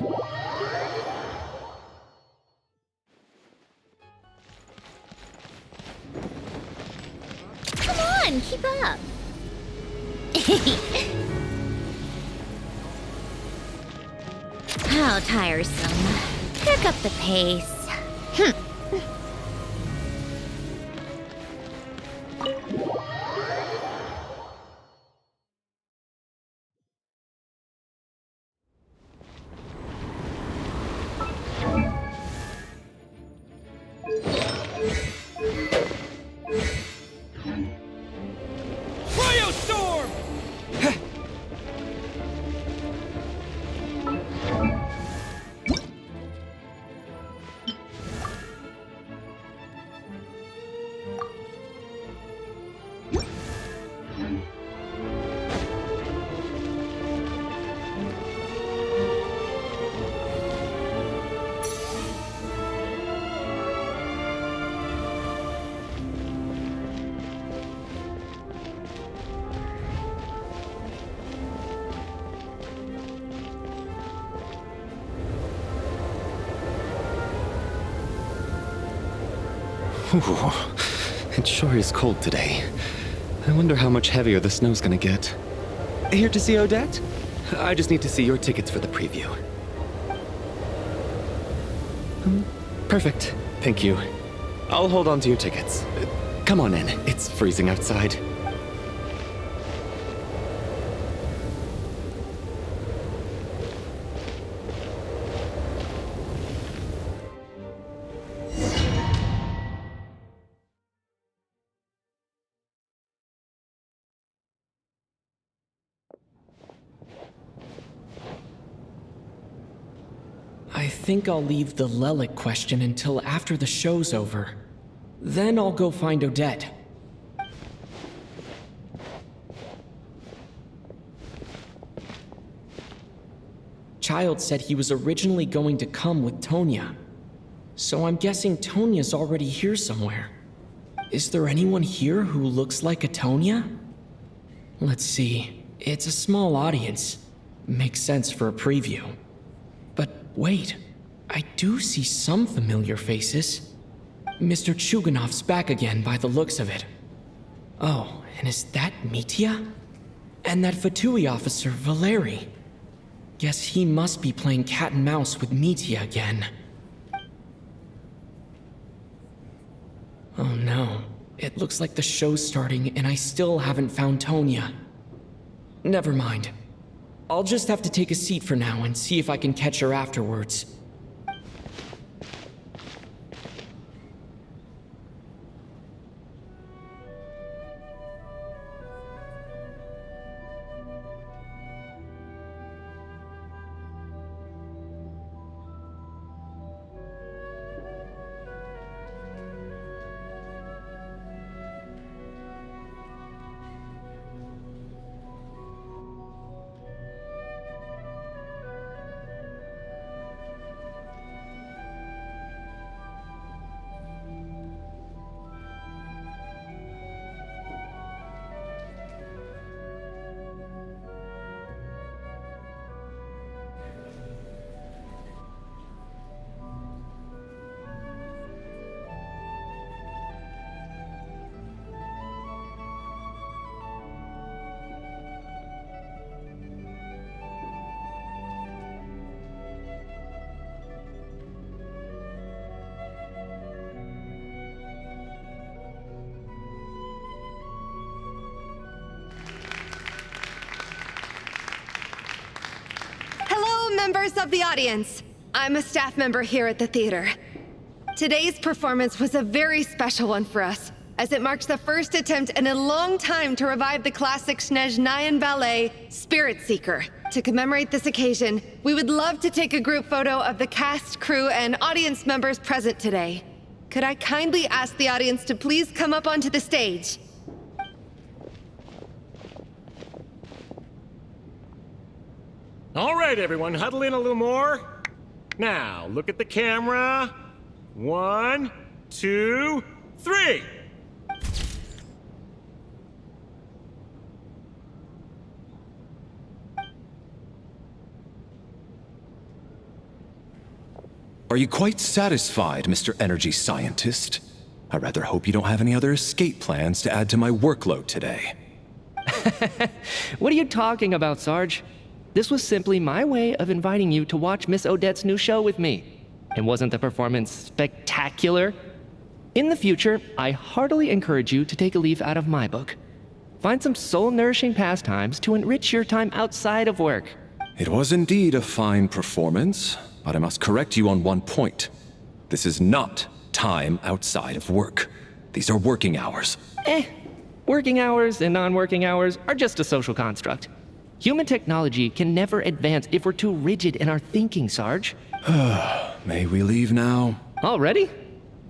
Come on, keep up. How tiresome. Pick up the pace. Ooh, it sure is cold today. I wonder how much heavier the snow's gonna get. Here to see Odette? I just need to see your tickets for the preview. Perfect. Thank you. I'll hold on to your tickets. Come on in. It's freezing outside. I think I'll leave the Lelic question until after the show's over. Then I'll go find Odette. Child said he was originally going to come with Tonya. So I'm guessing Tonya's already here somewhere. Is there anyone here who looks like a Tonya? Let's see. It's a small audience. Makes sense for a preview. But wait, I do see some familiar faces. Mr. Chuganov's back again by the looks of it. Oh, and is that Mitya? And that Fatui officer, Valeri. Guess he must be playing cat and mouse with Mitya again. Oh no, it looks like the show's starting and I still haven't found Tonya. Never mind. I'll just have to take a seat for now and see if I can catch her afterwards. Members of the audience, I'm a staff member here at the theater. Today's performance was a very special one for us, as it marks the first attempt in a long time to revive the classic Snezhnayan ballet, Spirit Seeker. To commemorate this occasion, we would love to take a group photo of the cast, crew, and audience members present today. Could I kindly ask the audience to please come up onto the stage? All right, everyone, huddle in a little more. Now, look at the camera. 1, 2, 3. Are you quite satisfied, Mr. Energy Scientist? I rather hope you don't have any other escape plans to add to my workload today. What are you talking about, Sarge? This was simply my way of inviting you to watch Miss Odette's new show with me. And wasn't the performance spectacular? In the future, I heartily encourage you to take a leaf out of my book. Find some soul-nourishing pastimes to enrich your time outside of work. It was indeed a fine performance, but I must correct you on one point. This is not time outside of work. These are working hours. Working hours and non-working hours are just a social construct. Human technology can never advance if we're too rigid in our thinking, Sarge. May we leave now? Already?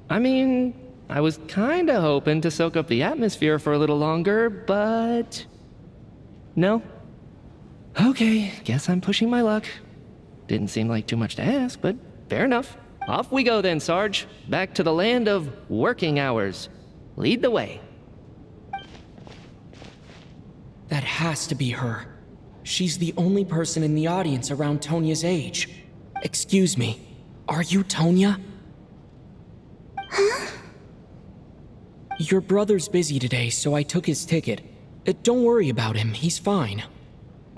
I mean, I was kinda hoping to soak up the atmosphere for a little longer, but... No? Okay, guess I'm pushing my luck. Didn't seem like too much to ask, but fair enough. Off we go then, Sarge. Back to the land of working hours. Lead the way. That has to be her. She's the only person in the audience around Tonya's age. Excuse me, are you Tonya? Huh? Your brother's busy today, so I took his ticket. Don't worry about him, he's fine.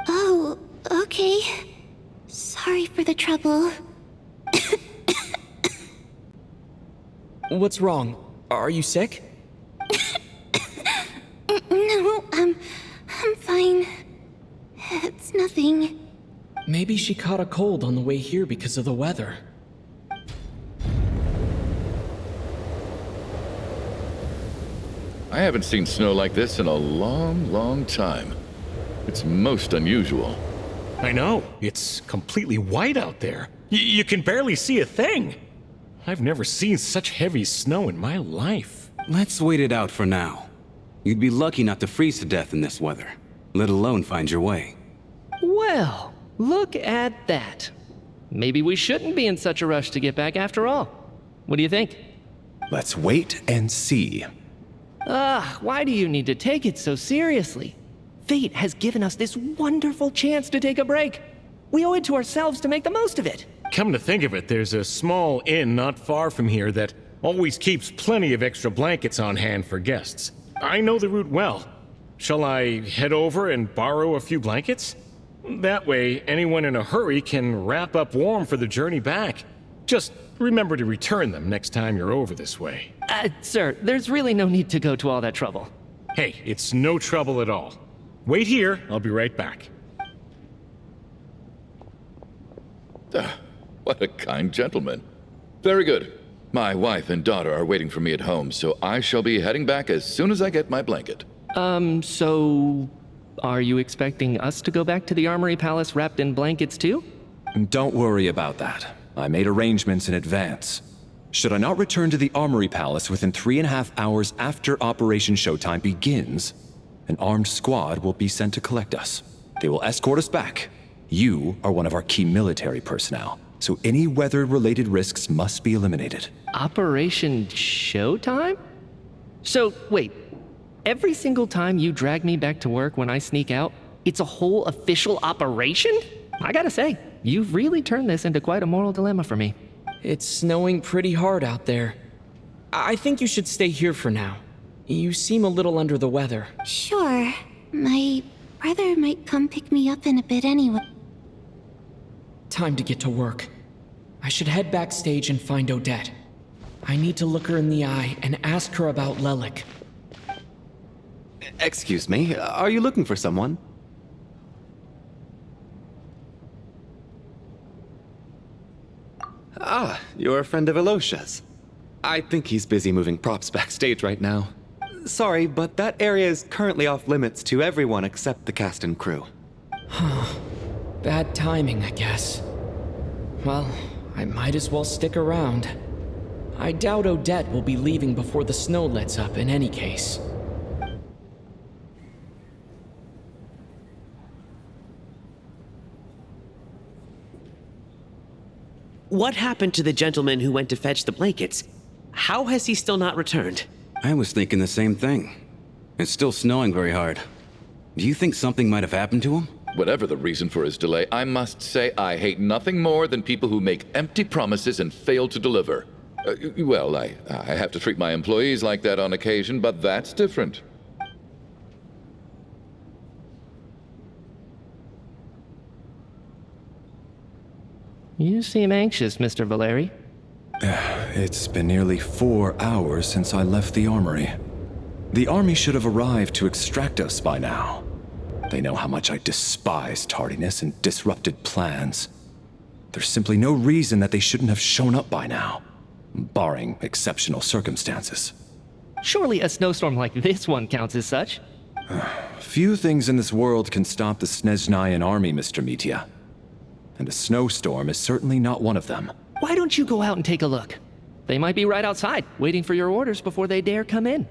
Oh, okay. Sorry for the trouble. What's wrong? Are you sick? No, I'm fine. It's nothing. Maybe she caught a cold on the way here because of the weather. I haven't seen snow like this in a long, long time. It's most unusual. I know. It's completely white out there. You can barely see a thing. I've never seen such heavy snow in my life. Let's wait it out for now. You'd be lucky not to freeze to death in this weather, let alone find your way. Well, look at that. Maybe we shouldn't be in such a rush to get back after all. What do you think? Let's wait and see. Why do you need to take it so seriously? Fate has given us this wonderful chance to take a break. We owe it to ourselves to make the most of it. Come to think of it, there's a small inn not far from here that always keeps plenty of extra blankets on hand for guests. I know the route well. Shall I head over and borrow a few blankets? That way, anyone in a hurry can wrap up warm for the journey back. Just remember to return them next time you're over this way. Sir, there's really no need to go to all that trouble. Hey, it's no trouble at all. Wait here, I'll be right back. What a kind gentleman. Very good. My wife and daughter are waiting for me at home, so I shall be heading back as soon as I get my blanket. So... are you expecting us to go back to the Armory Palace wrapped in blankets too? Don't worry about that. I made arrangements in advance. Should I not return to the Armory Palace within 3.5 hours after Operation Showtime begins, an armed squad will be sent to collect us. They will escort us back. You are one of our key military personnel, so any weather-related risks must be eliminated. Operation Showtime? So, wait. Every single time you drag me back to work when I sneak out, it's a whole official operation? I gotta say, you've really turned this into quite a moral dilemma for me. It's snowing pretty hard out there. I think you should stay here for now. You seem a little under the weather. Sure. My brother might come pick me up in a bit anyway. Time to get to work. I should head backstage and find Odette. I need to look her in the eye and ask her about Lelik. Excuse me, are you looking for someone? Ah, you're a friend of Elosha's. I think he's busy moving props backstage right now. Sorry, but that area is currently off limits to everyone except the cast and crew. Bad timing, I guess. Well, I might as well stick around. I doubt Odette will be leaving before the snow lets up in any case. What happened to the gentleman who went to fetch the blankets? How has he still not returned? I was thinking the same thing. It's still snowing very hard. Do you think something might have happened to him? Whatever the reason for his delay, I must say I hate nothing more than people who make empty promises and fail to deliver. Well, I have to treat my employees like that on occasion, but that's different. You seem anxious, Mr. Valeri. It's been nearly 4 hours since I left the armory. The army should have arrived to extract us by now. They know how much I despise tardiness and disrupted plans. There's simply no reason that they shouldn't have shown up by now, barring exceptional circumstances. Surely a snowstorm like this one counts as such. Few things in this world can stop the Snezhnayan army, Mr. Mitya. And a snowstorm is certainly not one of them. Why don't you go out and take a look? They might be right outside, waiting for your orders before they dare come in.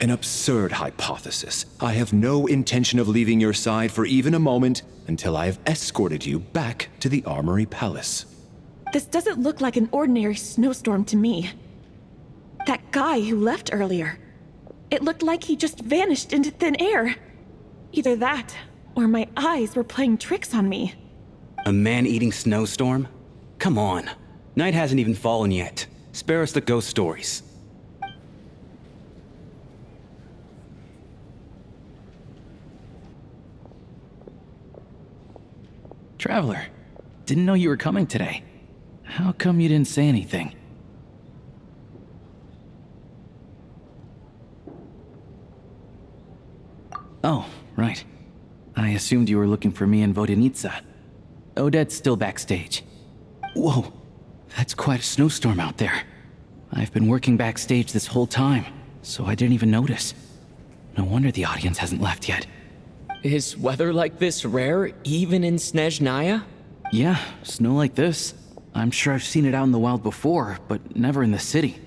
An absurd hypothesis. I have no intention of leaving your side for even a moment until I have escorted you back to the Armory Palace. This doesn't look like an ordinary snowstorm to me. That guy who left earlier, it looked like he just vanished into thin air. Either that, or my eyes were playing tricks on me. A man-eating snowstorm? Come on. Night hasn't even fallen yet. Spare us the ghost stories. Traveler, didn't know you were coming today. How come you didn't say anything? Oh, right. I assumed you were looking for me in Vodenitsa. Odette's still backstage. Whoa, that's quite a snowstorm out there. I've been working backstage this whole time, so I didn't even notice. No wonder the audience hasn't left yet. Is weather like this rare, even in Snezhnaya? Yeah, snow like this. I'm sure I've seen it out in the wild before, but never in the city.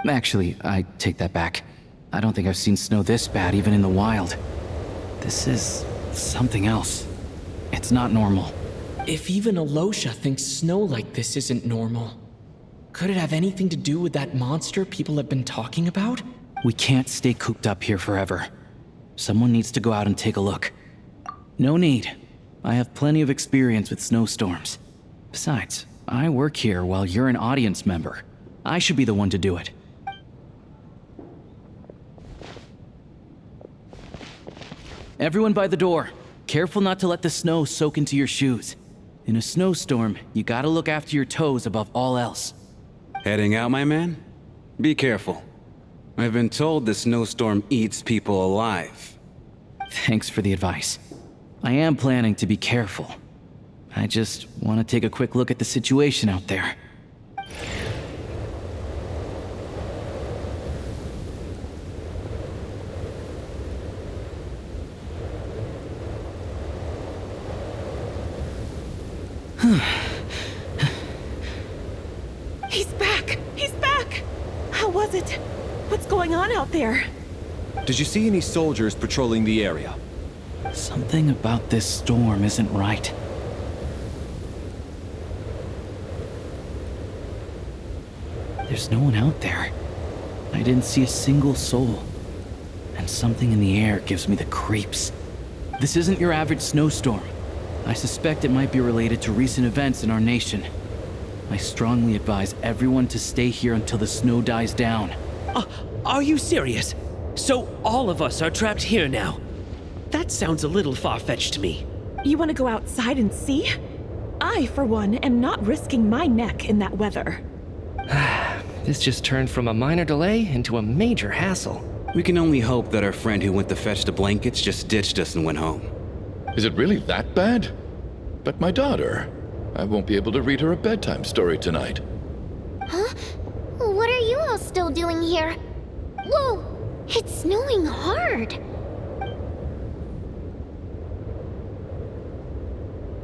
Actually, I take that back. I don't think I've seen snow this bad even in the wild. This is something else. It's not normal. If even Alosha thinks snow like this isn't normal, could it have anything to do with that monster people have been talking about? We can't stay cooped up here forever. Someone needs to go out and take a look. No need. I have plenty of experience with snowstorms. Besides, I work here while you're an audience member. I should be the one to do it. Everyone by the door. Careful not to let the snow soak into your shoes. In a snowstorm, you gotta look after your toes above all else. Heading out, my man? Be careful. I've been told the snowstorm eats people alive. Thanks for the advice. I am planning to be careful. I just want to take a quick look at the situation out there. He's back! He's back! How was it? What's going on out there? Did you see any soldiers patrolling the area? Something about this storm isn't right. There's no one out there. I didn't see a single soul. And something in the air gives me the creeps. This isn't your average snowstorm. I suspect it might be related to recent events in our nation. I strongly advise everyone to stay here until the snow dies down. Are you serious? So all of us are trapped here now? That sounds a little far-fetched to me. You want to go outside and see? I, for one, am not risking my neck in that weather. This just turned from a minor delay into a major hassle. We can only hope that our friend who went to fetch the blankets just ditched us and went home. Is it really that bad? But my daughter, I won't be able to read her a bedtime story tonight. Huh? What are you all still doing here? Whoa! It's snowing hard!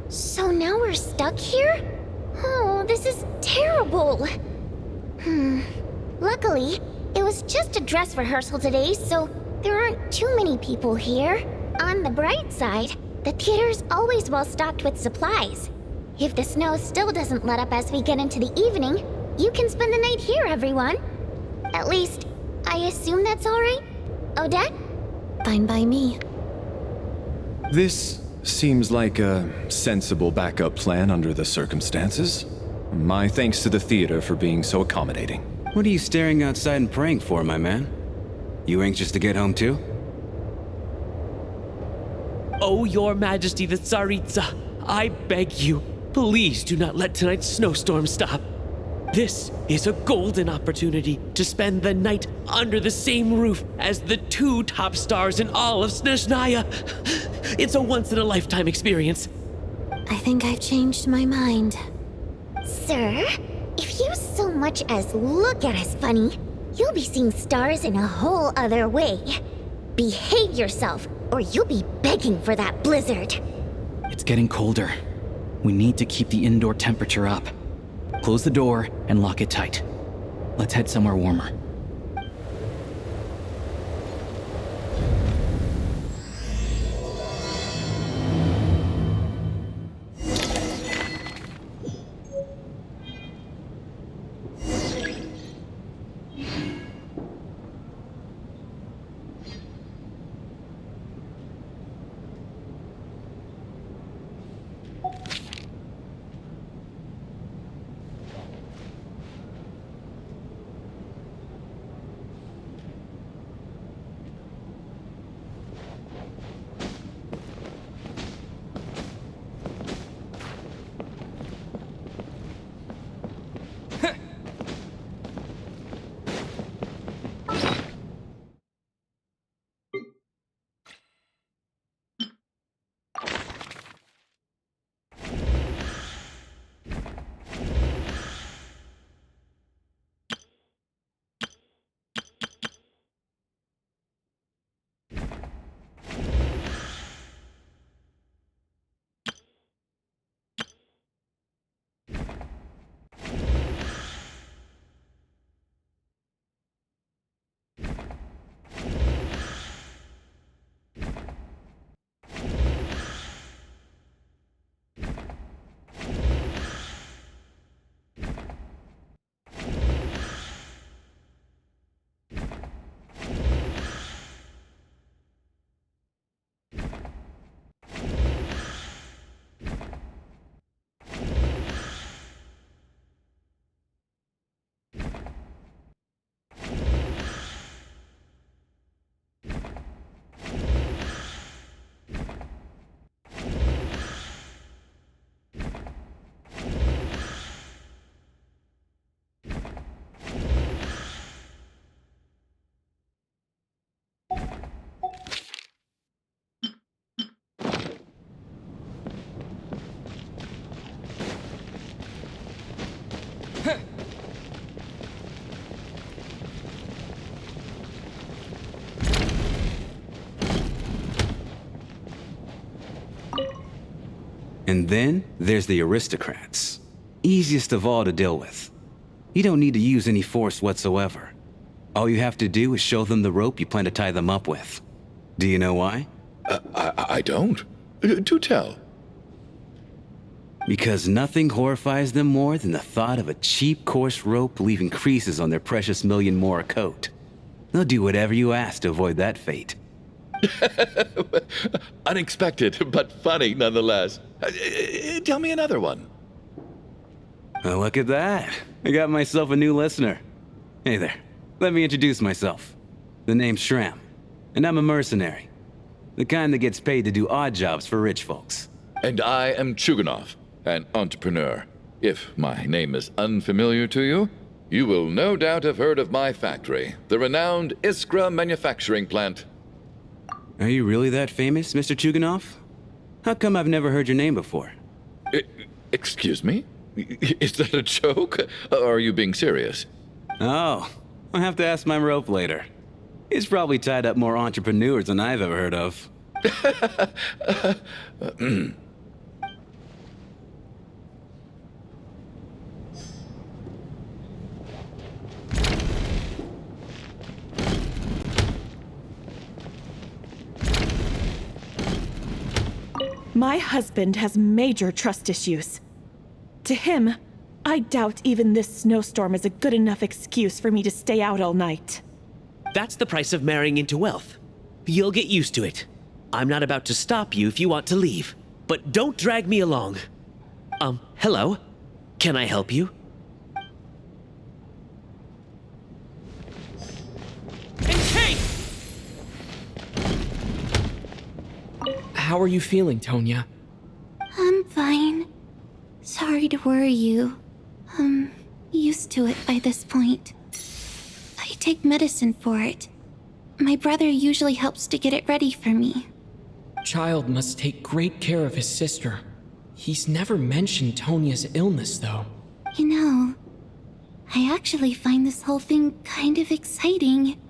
So now we're stuck here? Oh, this is terrible! Luckily, it was just a dress rehearsal today, so there aren't too many people here. On the bright side, the theater's always well stocked with supplies. If the snow still doesn't let up as we get into the evening, you can spend the night here, everyone. At least, I assume that's all right? Odette? Fine by me. This seems like a sensible backup plan under the circumstances. My thanks to the theater for being so accommodating. What are you staring outside and praying for, my man? You anxious to get home too? Oh, Your Majesty the Tsaritsa, I beg you, please do not let tonight's snowstorm stop. This is a golden opportunity to spend the night under the same roof as the two top stars in all of Snezhnaya. It's a once-in-a-lifetime experience. I think I've changed my mind. Sir, if you so much as look at us funny, you'll be seeing stars in a whole other way. Behave yourself, or you'll be begging for that blizzard. It's getting colder. We need to keep the indoor temperature up. Close the door and lock it tight. Let's head somewhere warmer. And then there's the aristocrats. Easiest of all to deal with. You don't need to use any force whatsoever. All you have to do is show them the rope you plan to tie them up with. Do you know why? I don't. Do tell. Because nothing horrifies them more than the thought of a cheap, coarse rope leaving creases on their precious million Mora coat. They'll do whatever you ask to avoid that fate. Unexpected, but funny nonetheless. Tell me another one. Well, look at that. I got myself a new listener. Hey there. Let me introduce myself. The name's Shram, and I'm a mercenary. The kind that gets paid to do odd jobs for rich folks. And I am Chuganov, an entrepreneur. If my name is unfamiliar to you, you will no doubt have heard of my factory, the renowned Iskra manufacturing plant. Are you really that famous, Mr. Chuganov? How come I've never heard your name before? Excuse me? Is that a joke? Or are you being serious? Oh, I'll have to ask my rope later. He's probably tied up more entrepreneurs than I've ever heard of. My husband has major trust issues. To him, I doubt even this snowstorm is a good enough excuse for me to stay out all night. That's the price of marrying into wealth. You'll get used to it. I'm not about to stop you if you want to leave, but don't drag me along. Hello? Can I help you? Hey! How are you feeling, Tonya? I'm fine. Sorry to worry you. I'm used to it by this point. I take medicine for it. My brother usually helps to get it ready for me. Child must take great care of his sister. He's never mentioned Tonya's illness, though. You know, I actually find this whole thing kind of exciting.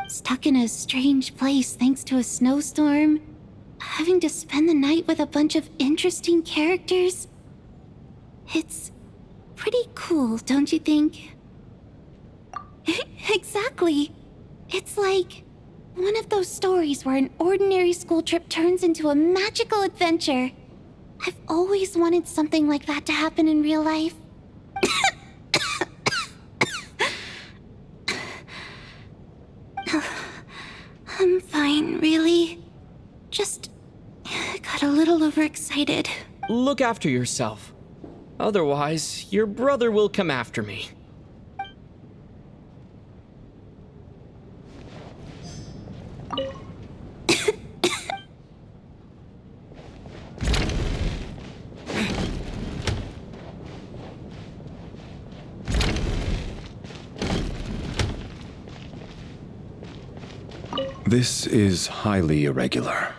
Stuck in a strange place thanks to a snowstorm. Having to spend the night with a bunch of interesting characters. It's pretty cool, don't you think? Exactly. It's like one of those stories where an ordinary school trip turns into a magical adventure. I've always wanted something like that to happen in real life. I'm fine, really. Just got a little overexcited. Look after yourself. Otherwise, your brother will come after me. This is highly irregular.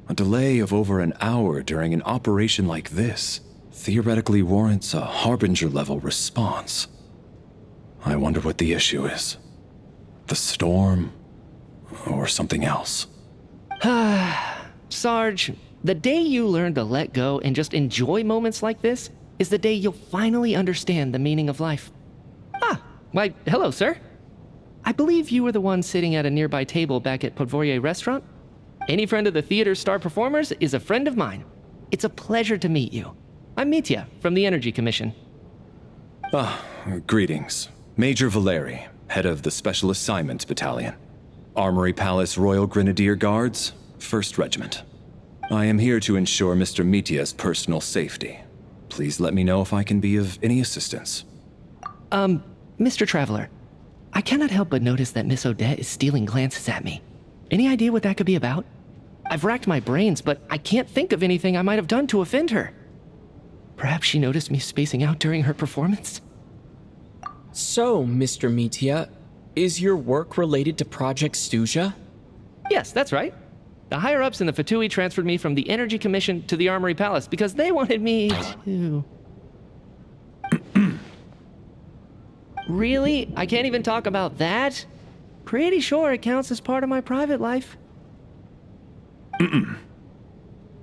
A delay of over an hour during an operation like this theoretically warrants a Harbinger-level response. I wonder what the issue is. The storm, or something else. Sarge, the day you learn to let go and just enjoy moments like this is the day you'll finally understand the meaning of life. Why, hello, sir. I believe you were the one sitting at a nearby table back at Podvorye Restaurant. Any friend of the theater's star performers is a friend of mine. It's a pleasure to meet you. I'm Mitya from the Energy Commission. Greetings. Major Valeri, head of the Special Assignments Battalion. Armory Palace Royal Grenadier Guards, 1st Regiment. I am here to ensure Mr. Mitya's personal safety. Please let me know if I can be of any assistance. Mr. Traveler, I cannot help but notice that Miss Odette is stealing glances at me. Any idea what that could be about? I've racked my brains, but I can't think of anything I might have done to offend her. Perhaps she noticed me spacing out during her performance? So, Mr. Mitya, is your work related to Project Stuja? Yes, that's right. The higher-ups in the Fatui transferred me from the Energy Commission to the Armory Palace because they wanted me to... Really? I can't even talk about that? Pretty sure it counts as part of my private life.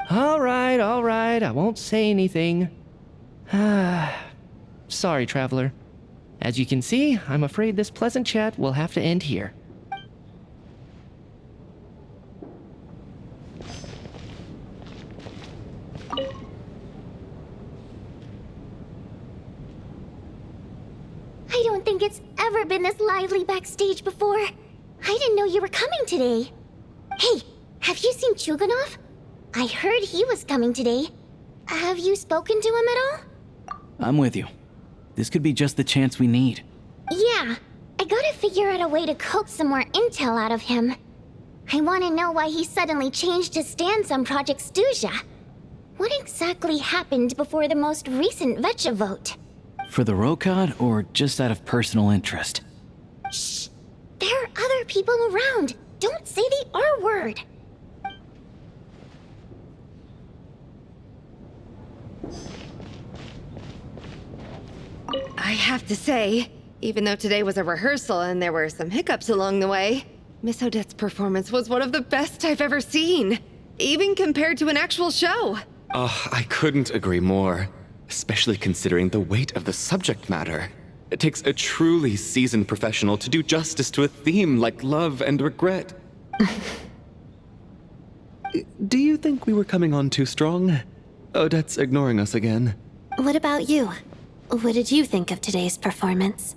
All right, I won't say anything. Sorry, Traveler. As you can see, I'm afraid this pleasant chat will have to end here. I don't think it's ever been this lively backstage before. I didn't know you were coming today. Hey, have you seen Chuganov? I heard he was coming today. Have you spoken to him at all? I'm with you. This could be just the chance we need. Yeah, I gotta figure out a way to coax some more intel out of him. I want to know why he suddenly changed his stance on Project Stuja. What exactly happened before the most recent Vecha vote? For the Rokad, or just out of personal interest? Shh! There are other people around. Don't say the R word. I have to say, even though today was a rehearsal and there were some hiccups along the way, Miss Odette's performance was one of the best I've ever seen, even compared to an actual show. I couldn't agree more, especially considering the weight of the subject matter. It takes a truly seasoned professional to do justice to a theme like love and regret. Do you think we were coming on too strong? Odette's ignoring us again. What about you? What did you think of today's performance?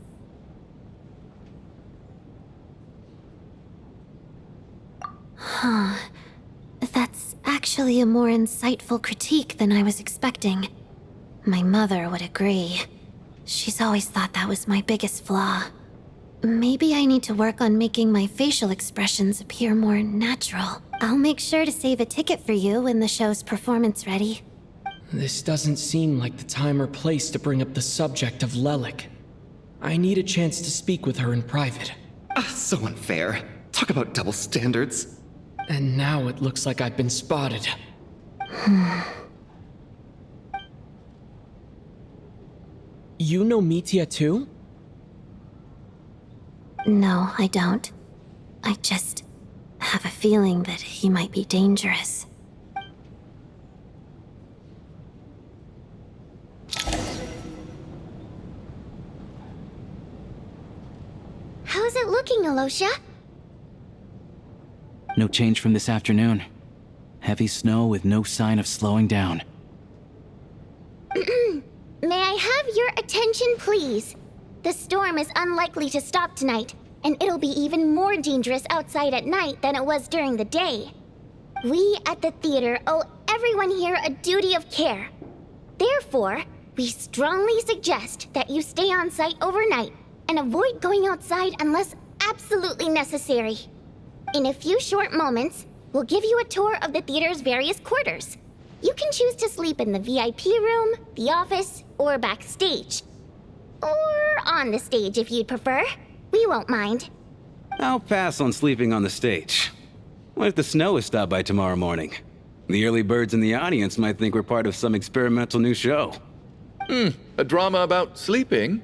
That's actually a more insightful critique than I was expecting. My mother would agree. She's always thought that was my biggest flaw. Maybe I need to work on making my facial expressions appear more natural. I'll make sure to save a ticket for you when the show's performance ready. This doesn't seem like the time or place to bring up the subject of Lelik. I need a chance to speak with her in private. So unfair. Talk about double standards. And now it looks like I've been spotted. You know Mitya too? No, I don't. I just have a feeling that he might be dangerous. How's it looking, Alosha? No change from this afternoon. Heavy snow with no sign of slowing down. May I have your attention, please? The storm is unlikely to stop tonight, and it'll be even more dangerous outside at night than it was during the day. We at the theater owe everyone here a duty of care. Therefore, we strongly suggest that you stay on site overnight and avoid going outside unless absolutely necessary. In a few short moments, we'll give you a tour of the theater's various quarters. You can choose to sleep in the VIP room, the office, or backstage. Or on the stage if you'd prefer. We won't mind. I'll pass on sleeping on the stage. What if the snow is stopped by tomorrow morning? The early birds in the audience might think we're part of some experimental new show. A drama about sleeping?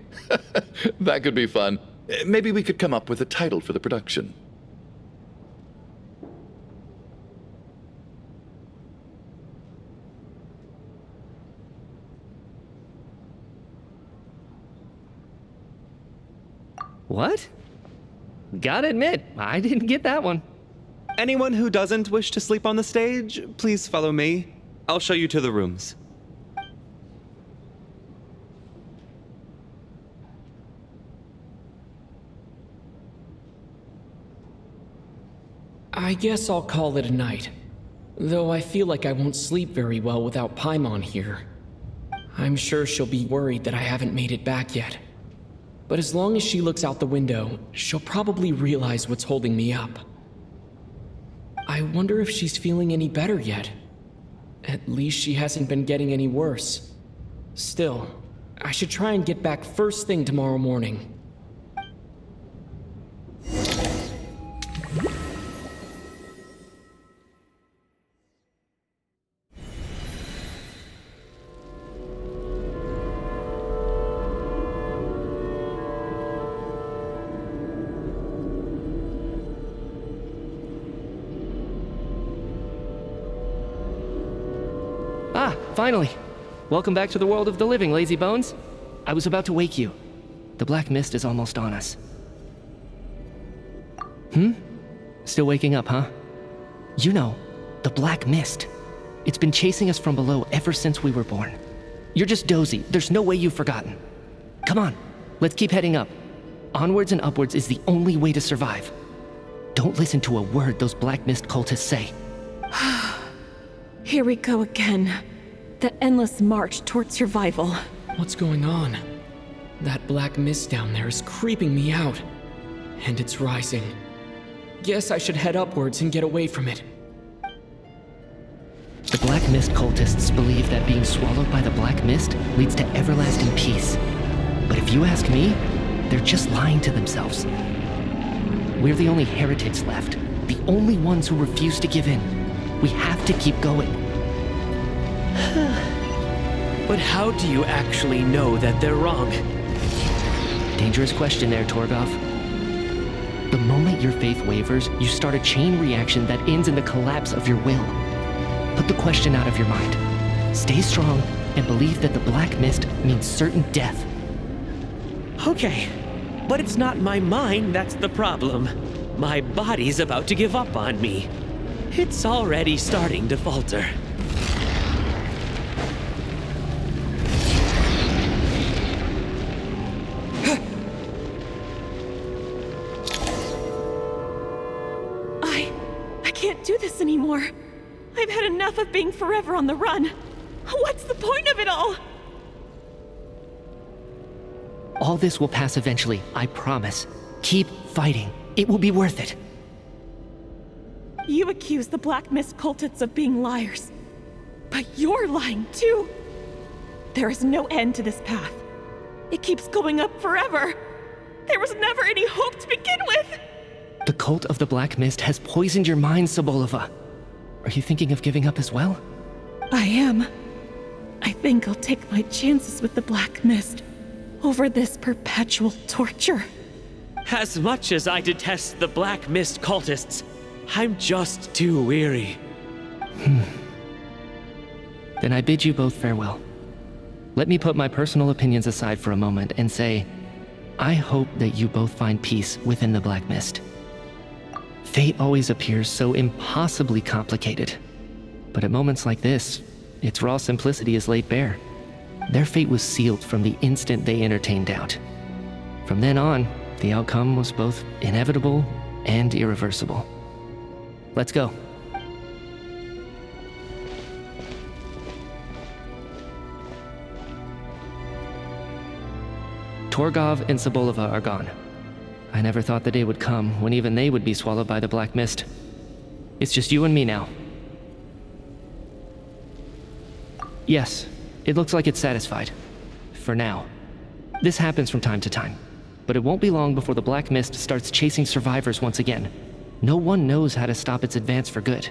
That could be fun. Maybe we could come up with a title for the production. What? Gotta admit, I didn't get that one. Anyone who doesn't wish to sleep on the stage, please follow me. I'll show you to the rooms. I guess I'll call it a night. Though I feel like I won't sleep very well without Paimon here. I'm sure she'll be worried that I haven't made it back yet. But as long as she looks out the window, she'll probably realize what's holding me up. I wonder if she's feeling any better yet. At least she hasn't been getting any worse. Still, I should try and get back first thing tomorrow morning. Ah, finally. Welcome back to the world of the living, lazy bones. I was about to wake you. The black mist is almost on us. Still waking up, huh? You know, the black mist. It's been chasing us from below ever since we were born. You're just dozy. There's no way you've forgotten. Come on, let's keep heading up. Onwards and upwards is the only way to survive. Don't listen to a word those black mist cultists say. Here we go again. The endless march toward survival. What's going on? That black mist down there is creeping me out. And it's rising. Guess I should head upwards and get away from it. The black mist cultists believe that being swallowed by the black mist leads to everlasting peace. But if you ask me, they're just lying to themselves. We're the only heretics left, the only ones who refuse to give in. We have to keep going. But how do you actually know that they're wrong? Dangerous question there, Torgoff. The moment your faith wavers, you start a chain reaction that ends in the collapse of your will. Put the question out of your mind. Stay strong and believe that the black mist means certain death. Okay, but it's not my mind that's the problem. My body's about to give up on me. It's already starting to falter. I can't do this anymore. I've had enough of being forever on the run. What's the point of it all? All this will pass eventually, I promise. Keep fighting. It will be worth it. You accuse the Black Mist cultists of being liars. But you're lying too. There is no end to this path. It keeps going up forever. There was never any hope to begin with. The cult of the Black Mist has poisoned your mind, Sobolova. Are you thinking of giving up as well? I am. I think I'll take my chances with the Black Mist over this perpetual torture. As much as I detest the Black Mist cultists, I'm just too weary. Then I bid you both farewell. Let me put my personal opinions aside for a moment and say, I hope that you both find peace within the Black Mist. Fate always appears so impossibly complicated. But at moments like this, its raw simplicity is laid bare. Their fate was sealed from the instant they entertained doubt. From then on, the outcome was both inevitable and irreversible. Let's go. Torgov and Sobolova are gone. I never thought the day would come when even they would be swallowed by the Black Mist. It's just you and me now. Yes, it looks like it's satisfied. For now. This happens from time to time. But it won't be long before the Black Mist starts chasing survivors once again. No one knows how to stop its advance for good.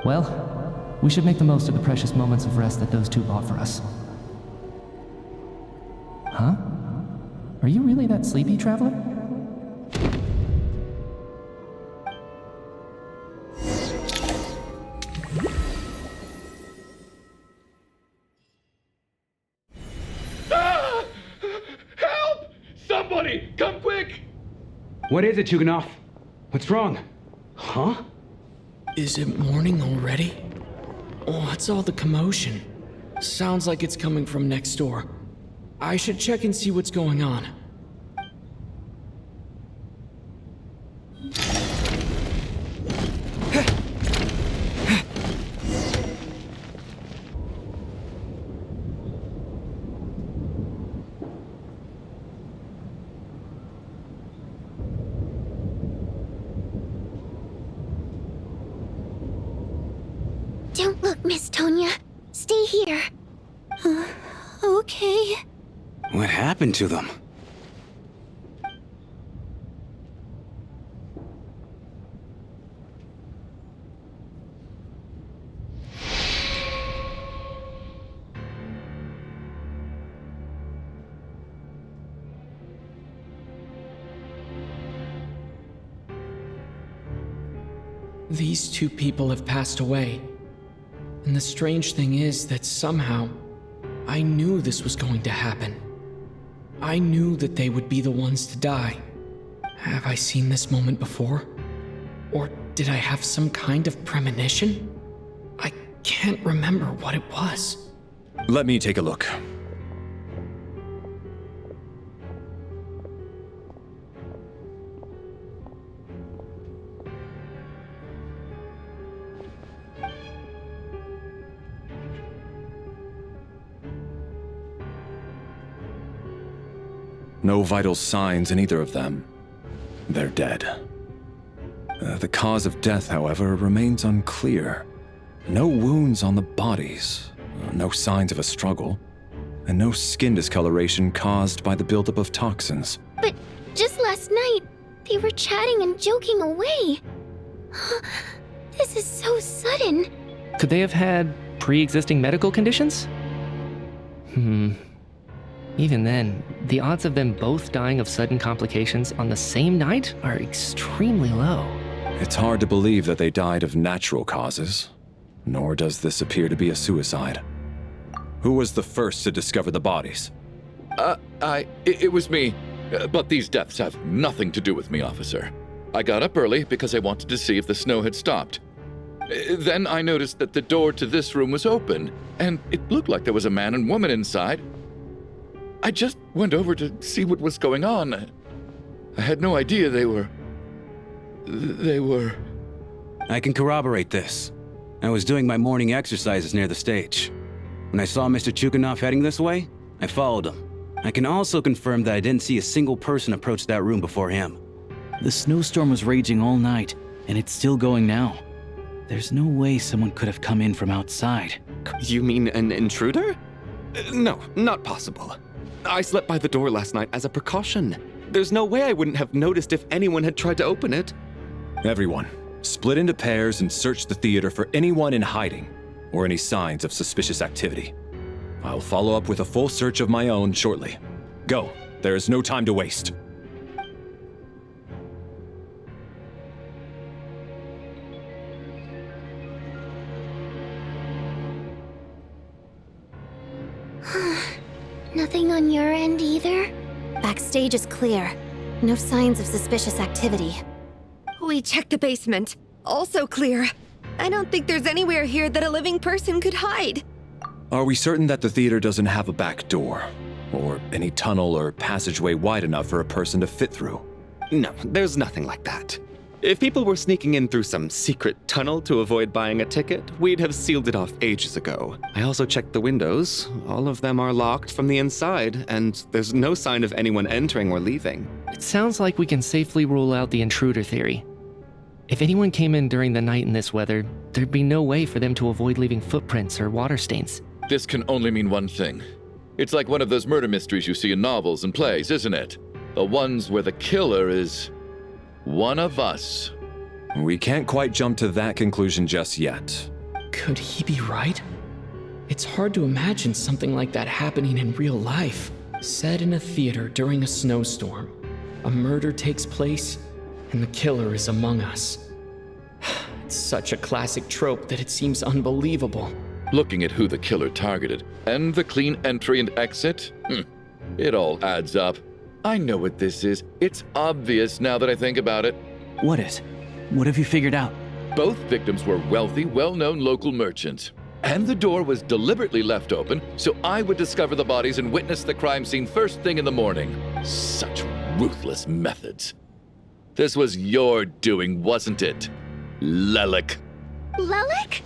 Well, we should make the most of the precious moments of rest that those two bought for us. Huh? Are you really that sleepy, traveler? Ah! Help! Somebody, come quick! What is it, Chuganov? What's wrong? Huh? Is it morning already? What's all the commotion? Sounds like it's coming from next door. I should check and see what's going on. Don't look, Miss Tonya. Stay here. Okay. What happened to them? These two people have passed away. And the strange thing is that somehow, I knew this was going to happen. I knew that they would be the ones to die. Have I seen this moment before? Or did I have some kind of premonition? I can't remember what it was. Let me take a look. No vital signs in either of them. They're dead. The cause of death, however, remains unclear. No wounds on the bodies, no signs of a struggle, and no skin discoloration caused by the buildup of toxins. But just last night, they were chatting and joking away. This is so sudden. Could they have had pre-existing medical conditions? Even then, the odds of them both dying of sudden complications on the same night are extremely low. It's hard to believe that they died of natural causes, nor does this appear to be a suicide. Who was the first to discover the bodies? It was me. But these deaths have nothing to do with me, officer. I got up early because I wanted to see if the snow had stopped. Then I noticed that the door to this room was open, and it looked like there was a man and woman inside. I just went over to see what was going on. I had no idea they were... I can corroborate this. I was doing my morning exercises near the stage. When I saw Mr. Chuganov heading this way, I followed him. I can also confirm that I didn't see a single person approach that room before him. The snowstorm was raging all night, and it's still going now. There's no way someone could have come in from outside. You mean an intruder? No, not possible. I slept by the door last night as a precaution. There's no way I wouldn't have noticed if anyone had tried to open it. Everyone, split into pairs and search the theater for anyone in hiding or any signs of suspicious activity. I'll follow up with a full search of my own shortly. Go. There is no time to waste. Nothing on your end either? Backstage is clear. No signs of suspicious activity. We checked the basement. Also clear. I don't think there's anywhere here that a living person could hide. Are we certain that the theater doesn't have a back door? Or any tunnel or passageway wide enough for a person to fit through? No, there's nothing like that. If people were sneaking in through some secret tunnel to avoid buying a ticket, we'd have sealed it off ages ago. I also checked the windows. All of them are locked from the inside, and there's no sign of anyone entering or leaving. It sounds like we can safely rule out the intruder theory. If anyone came in during the night in this weather, there'd be no way for them to avoid leaving footprints or water stains. This can only mean one thing. It's like one of those murder mysteries you see in novels and plays, isn't it? The ones where the killer is one of us. We can't quite jump to that conclusion just yet. Could he be right? It's hard to imagine something like that happening in real life. Set in a theater during a snowstorm. A murder takes place, and the killer is among us. It's such a classic trope that it seems unbelievable. Looking at who the killer targeted, and the clean entry and exit, it all adds up. I know what this is. It's obvious now that I think about it. What is? What have you figured out? Both victims were wealthy, well-known local merchants. And the door was deliberately left open so I would discover the bodies and witness the crime scene first thing in the morning. Such ruthless methods. This was your doing, wasn't it, Lelik? Lelik?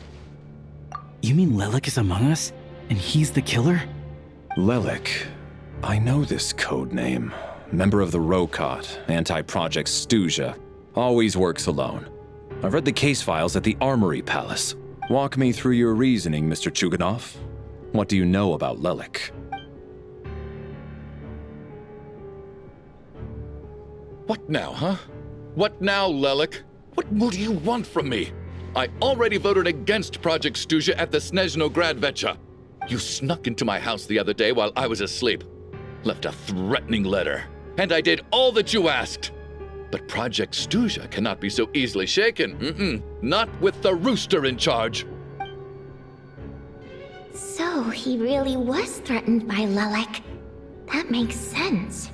You mean Lelik is among us? And he's the killer? Lelik. I know this code name. Member of the Rokot, anti-Project Stuja. Always works alone. I've read the case files at the Armory Palace. Walk me through your reasoning, Mr. Chuganov. What do you know about Lelik? What now, huh? What now, Lelik? What more do you want from me? I already voted against Project Stuja at the Snezhno Gradvecha. You snuck into my house the other day while I was asleep. Left a threatening letter. And I did all that you asked. But Project Stuja cannot be so easily shaken. Not with the rooster in charge. So he really was threatened by Lelik. That makes sense.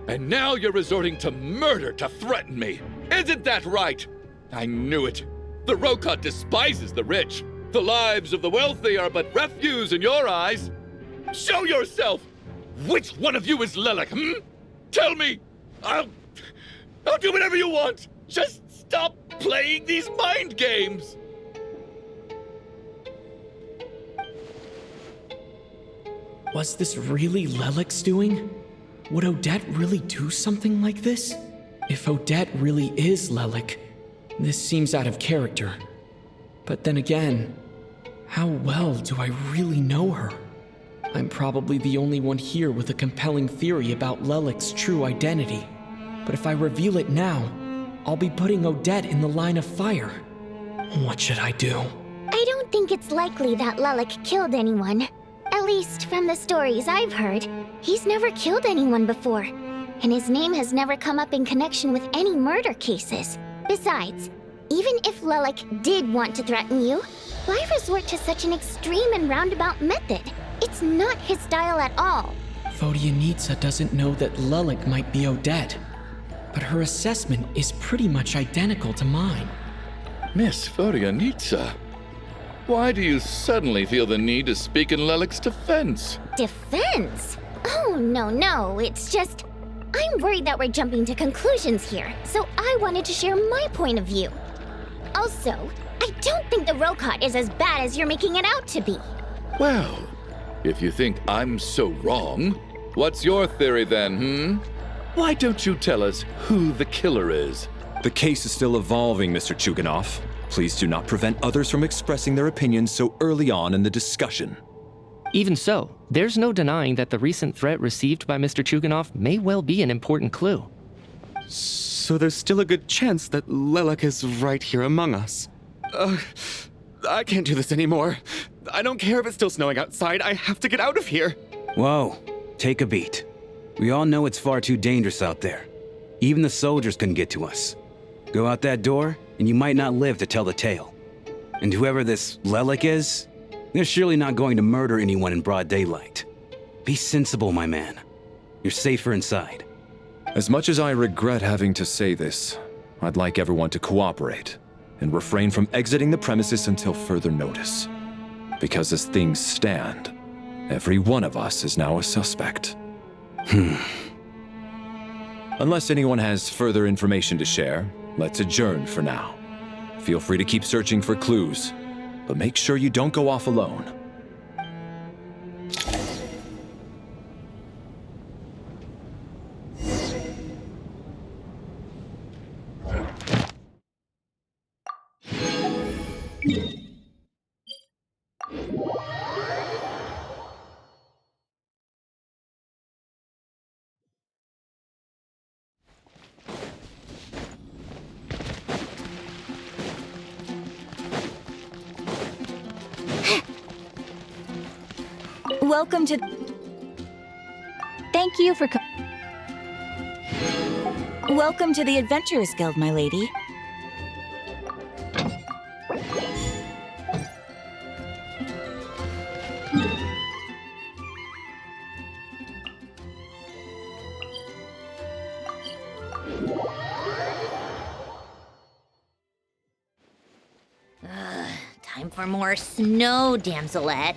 And now you're resorting to murder to threaten me. Isn't that right? I knew it. The Rokot despises the rich. The lives of the wealthy are but refuse in your eyes. Show yourself! Which one of you is Lelik, Tell me! I'll do whatever you want! Just stop playing these mind games! Was this really Lelik's doing? Would Odette really do something like this? If Odette really is Lelik, this seems out of character. But then again, how well do I really know her? I'm probably the only one here with a compelling theory about Lelik's true identity. But if I reveal it now, I'll be putting Odette in the line of fire. What should I do? I don't think it's likely that Lelik killed anyone. At least from the stories I've heard, he's never killed anyone before. And his name has never come up in connection with any murder cases. Besides, even if Lelik did want to threaten you, why resort to such an extreme and roundabout method? It's not his style at all. Vodyanitsa doesn't know that Lelik might be Odette, but her assessment is pretty much identical to mine. Miss Vodyanitsa, why do you suddenly feel the need to speak in Lelik's defense? Defense? Oh, no, it's just... I'm worried that we're jumping to conclusions here, so I wanted to share my point of view. Also, I don't think the Rokot is as bad as you're making it out to be. Well, if you think I'm so wrong, what's your theory then, Why don't you tell us who the killer is? The case is still evolving, Mr. Chuganov. Please do not prevent others from expressing their opinions so early on in the discussion. Even so, there's no denying that the recent threat received by Mr. Chuganov may well be an important clue. So there's still a good chance that Lelek is right here among us. I can't do this anymore. I don't care if it's still snowing outside. I have to get out of here. Whoa, take a beat. We all know it's far too dangerous out there. Even the soldiers couldn't get to us. Go out that door, and you might not live to tell the tale. And whoever this Lelek is, they're surely not going to murder anyone in broad daylight. Be sensible, my man. You're safer inside. As much as I regret having to say this, I'd like everyone to cooperate and refrain from exiting the premises until further notice. Because as things stand, every one of us is now a suspect. Unless anyone has further information to share, let's adjourn for now. Feel free to keep searching for clues, but make sure you don't go off alone. Welcome to... Thank you for Welcome to the Adventurers Guild, my lady. Time for more snow, damselettes.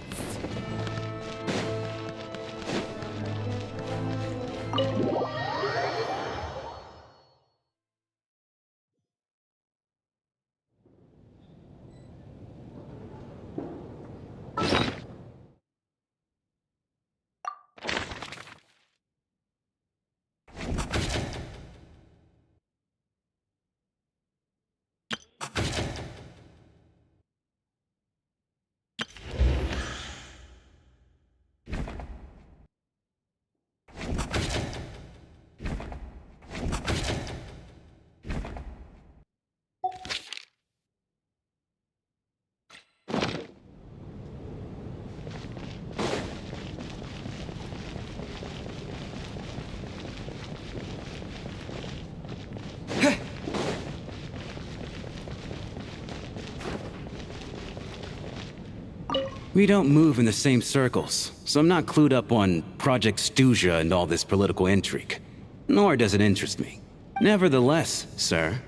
We don't move in the same circles, so I'm not clued up on Project Stuja and all this political intrigue. Nor does it interest me. Nevertheless, sir,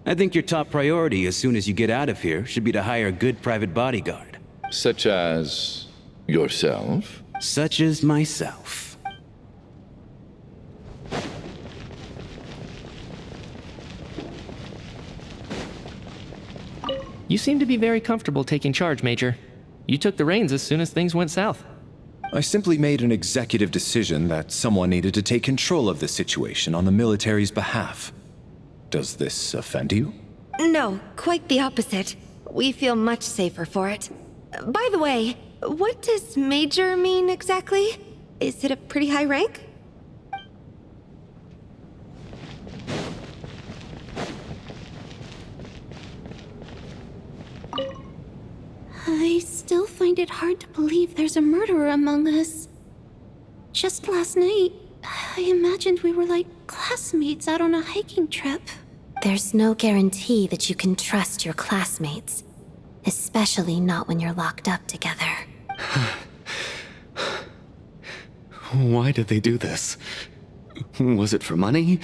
I think your top priority as soon as you get out of here should be to hire a good private bodyguard. Such as yourself? Such as myself. You seem to be very comfortable taking charge, Major. You took the reins as soon as things went south. I simply made an executive decision that someone needed to take control of the situation on the military's behalf. Does this offend you? No, quite the opposite. We feel much safer for it. By the way, what does Major mean exactly? Is it a pretty high rank? I still find it hard to believe there's a murderer among us. Just last night, I imagined we were like classmates out on a hiking trip. There's no guarantee that you can trust your classmates, especially not when you're locked up together. Why did they do this? Was it for money?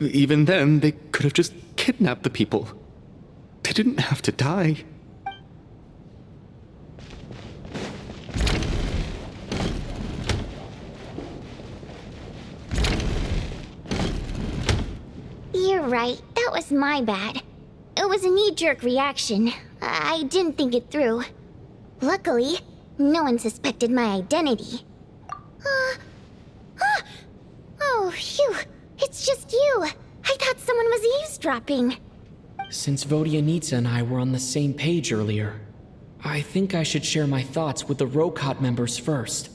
Even then, they could have just kidnapped the people. They didn't have to die. You're right, that was my bad. It was a knee-jerk reaction. I didn't think it through. Luckily, no one suspected my identity. Oh, phew. It's just you. I thought someone was eavesdropping. Since Vodyanitsa and I were on the same page earlier, I think I should share my thoughts with the Rokot members first.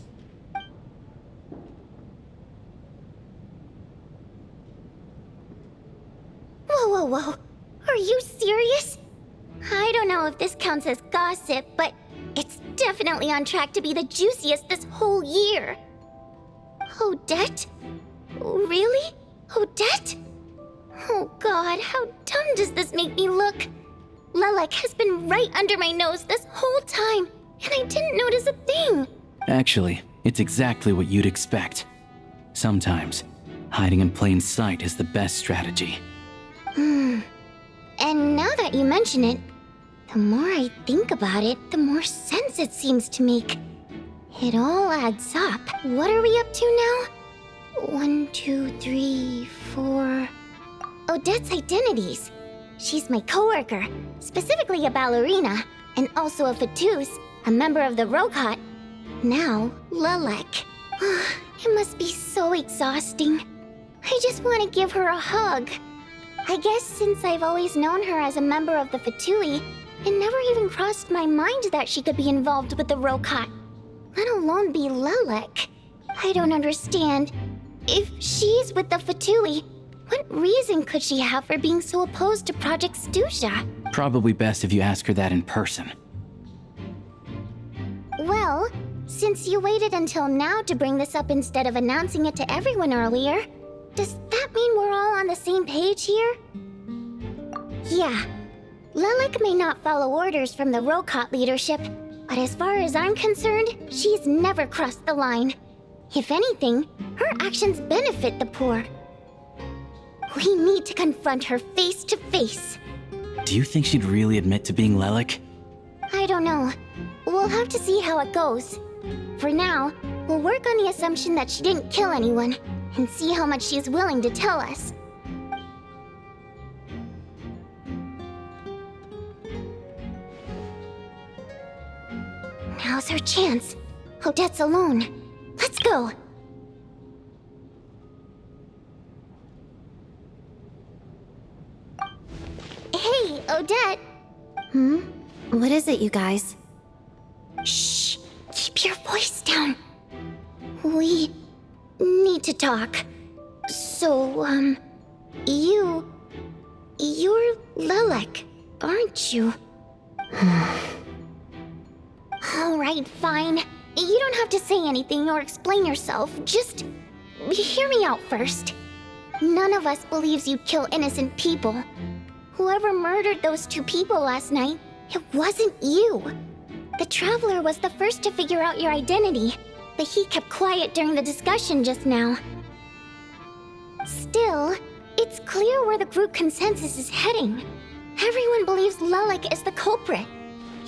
Whoa. Are you serious? I don't know if this counts as gossip, but it's definitely on track to be the juiciest this whole year. Odette? Really? Odette? Oh god, how dumb does this make me look? Lelek has been right under my nose this whole time, and I didn't notice a thing. Actually, it's exactly what you'd expect. Sometimes, hiding in plain sight is the best strategy. And now that you mention it, the more I think about it, the more sense it seems to make. It all adds up. What are we up to now? 1, 2, 3, 4... Odette's identities. She's my coworker, specifically a ballerina, and also a Fatous, a member of the Rokot. Now, Lelek. It must be so exhausting. I just want to give her a hug. I guess since I've always known her as a member of the Fatui, it never even crossed my mind that she could be involved with the Rokot, let alone be Lelek. I don't understand. If she's with the Fatui, what reason could she have for being so opposed to Project Stusha? Probably best if you ask her that in person. Well, since you waited until now to bring this up instead of announcing it to everyone earlier, does that mean we're all on the same page here? Yeah. Lelek may not follow orders from the Rokot leadership, but as far as I'm concerned, she's never crossed the line. If anything, her actions benefit the poor. We need to confront her face to face. Do you think she'd really admit to being Lelek? I don't know. We'll have to see how it goes. For now, we'll work on the assumption that she didn't kill anyone, and see how much she's willing to tell us. Now's her chance. Odette's alone. Let's go! Hey, Odette! What is it, you guys? Shh! Keep your voice down. We need to talk. So, you're Lelek, aren't you? Alright, fine. You don't have to say anything or explain yourself. Just hear me out first. None of us believes you kill innocent people. Whoever murdered those 2 people last night, it wasn't you. The Traveler was the first to figure out your identity, but he kept quiet during the discussion just now. Still, it's clear where the group consensus is heading. Everyone believes Lelek is the culprit.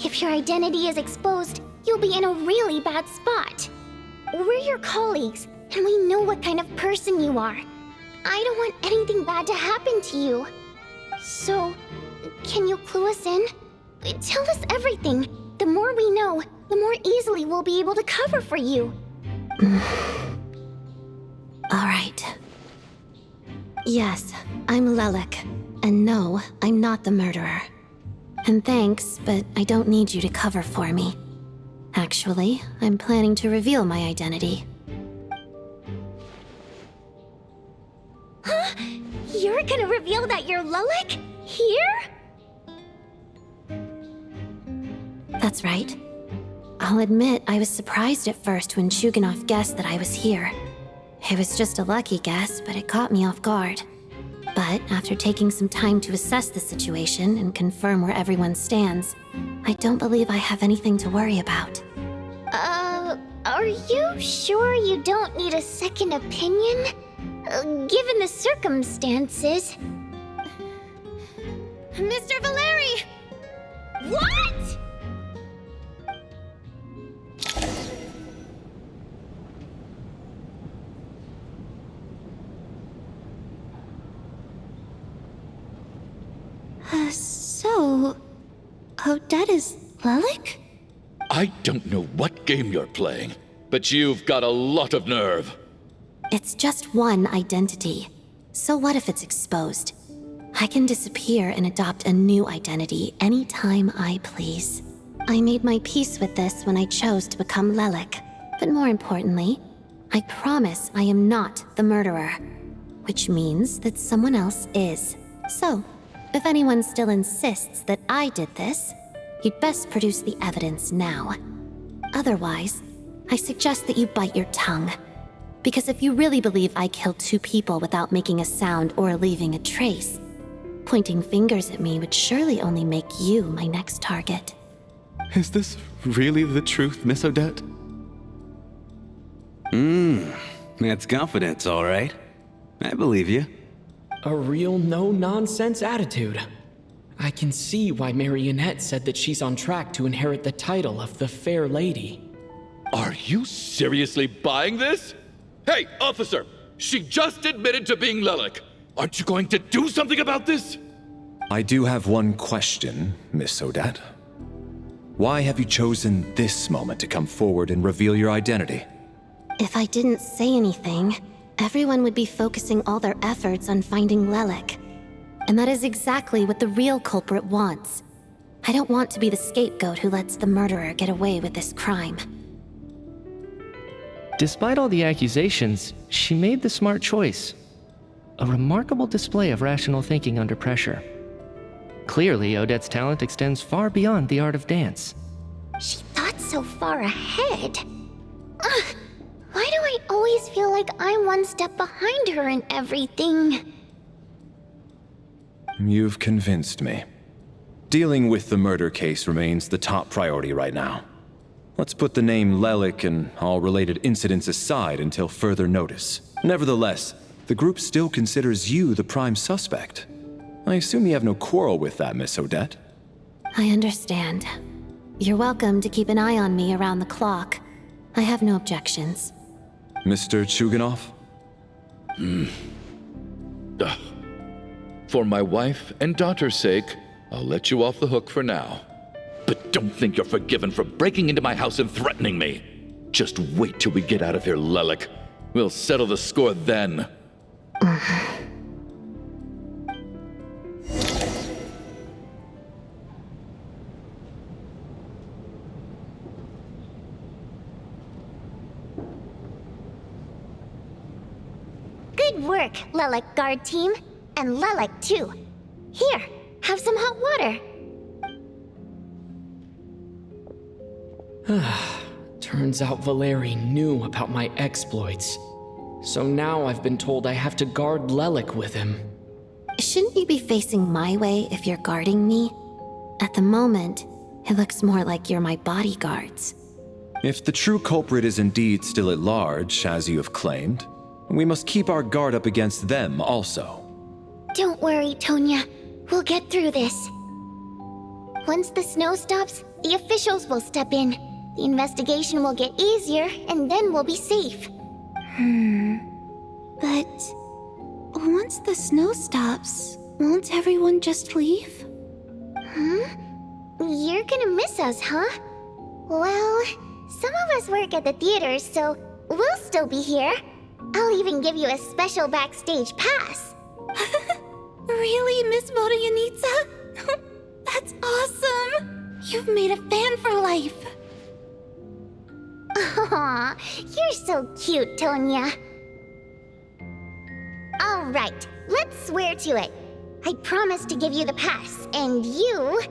If your identity is exposed, you'll be in a really bad spot. We're your colleagues, and we know what kind of person you are. I don't want anything bad to happen to you. So, can you clue us in? Tell us everything. The more we know, the more easily we'll be able to cover for you. Alright. Yes, I'm Lelek. And no, I'm not the murderer. And thanks, but I don't need you to cover for me. Actually, I'm planning to reveal my identity. Huh? You're gonna reveal that you're Lelek? Here? That's right. I'll admit I was surprised at first when Chuganov guessed that I was here. It was just a lucky guess, but it caught me off guard. But after taking some time to assess the situation and confirm where everyone stands, I don't believe I have anything to worry about. Are you sure you don't need a second opinion? Given the circumstances... Mr. Valeri! What?! Odette is Lelik? I don't know what game you're playing, but you've got a lot of nerve. It's just one identity. So what if it's exposed? I can disappear and adopt a new identity anytime I please. I made my peace with this when I chose to become Lelik. But more importantly, I promise I am not the murderer. Which means that someone else is. So, if anyone still insists that I did this, you'd best produce the evidence now. Otherwise, I suggest that you bite your tongue. Because if you really believe I killed 2 people without making a sound or leaving a trace, pointing fingers at me would surely only make you my next target. Is this really the truth, Miss Odette? That's confidence, all right. I believe you. A real no-nonsense attitude. I can see why Marionette said that she's on track to inherit the title of the Fair Lady. Are you seriously buying this? Hey, officer! She just admitted to being Lelik. Aren't you going to do something about this? I do have one question, Miss Odette. Why have you chosen this moment to come forward and reveal your identity? If I didn't say anything, everyone would be focusing all their efforts on finding Lelik. And that is exactly what the real culprit wants. I don't want to be the scapegoat who lets the murderer get away with this crime. Despite all the accusations, she made the smart choice. A remarkable display of rational thinking under pressure. Clearly, Odette's talent extends far beyond the art of dance. She thought so far ahead. Ugh, why do I always feel like I'm one step behind her in everything? You've convinced me. Dealing with the murder case remains the top priority right now. Let's put the name Lelik and all related incidents aside until further notice. Nevertheless, the group still considers you the prime suspect. I assume you have no quarrel with that, Miss Odette? I understand. You're welcome to keep an eye on me around the clock. I have no objections. Mr. Chuganov? For my wife and daughter's sake, I'll let you off the hook for now. But don't think you're forgiven for breaking into my house and threatening me. Just wait till we get out of here, Lelik. We'll settle the score then. Good work, Lelik guard team. And Lelik too. Here, have some hot water. Turns out Valeri knew about my exploits. So now I've been told I have to guard Lelik with him. Shouldn't you be facing my way if you're guarding me? At the moment, it looks more like you're my bodyguards. If the true culprit is indeed still at large, as you have claimed, we must keep our guard up against them also. Don't worry, Tonya. We'll get through this. Once the snow stops, the officials will step in. The investigation will get easier, and then we'll be safe. But once the snow stops, won't everyone just leave? You're gonna miss us, huh? Well, some of us work at the theaters, so we'll still be here. I'll even give you a special backstage pass. Really, Miss Vodyanitsa? That's awesome! You've made a fan for life. Aw, you're so cute, Tonya. All right, let's swear to it. I promise to give you the pass, and you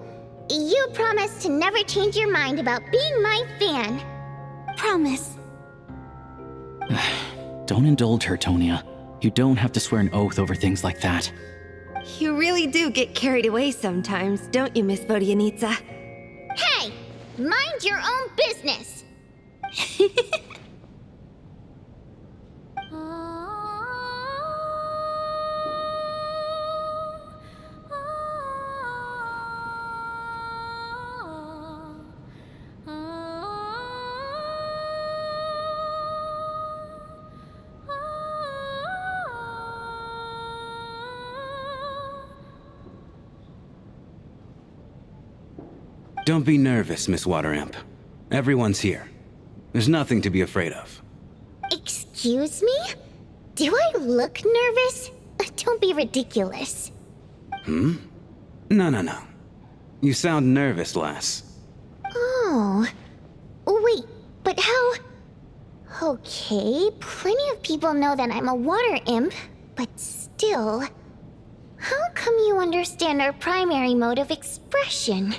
promise to never change your mind about being my fan. Promise. Don't indulge her, Tonya. You don't have to swear an oath over things like that. You really do get carried away sometimes, don't you, Miss Vodyanitsa? Hey, mind your own business. Don't be nervous, Miss Water Imp. Everyone's here. There's nothing to be afraid of. Excuse me? Do I look nervous? Don't be ridiculous. No, no, no. You sound nervous, lass. Oh. Wait, but how... Okay, plenty of people know that I'm a water imp, but still... How come you understand our primary mode of expression?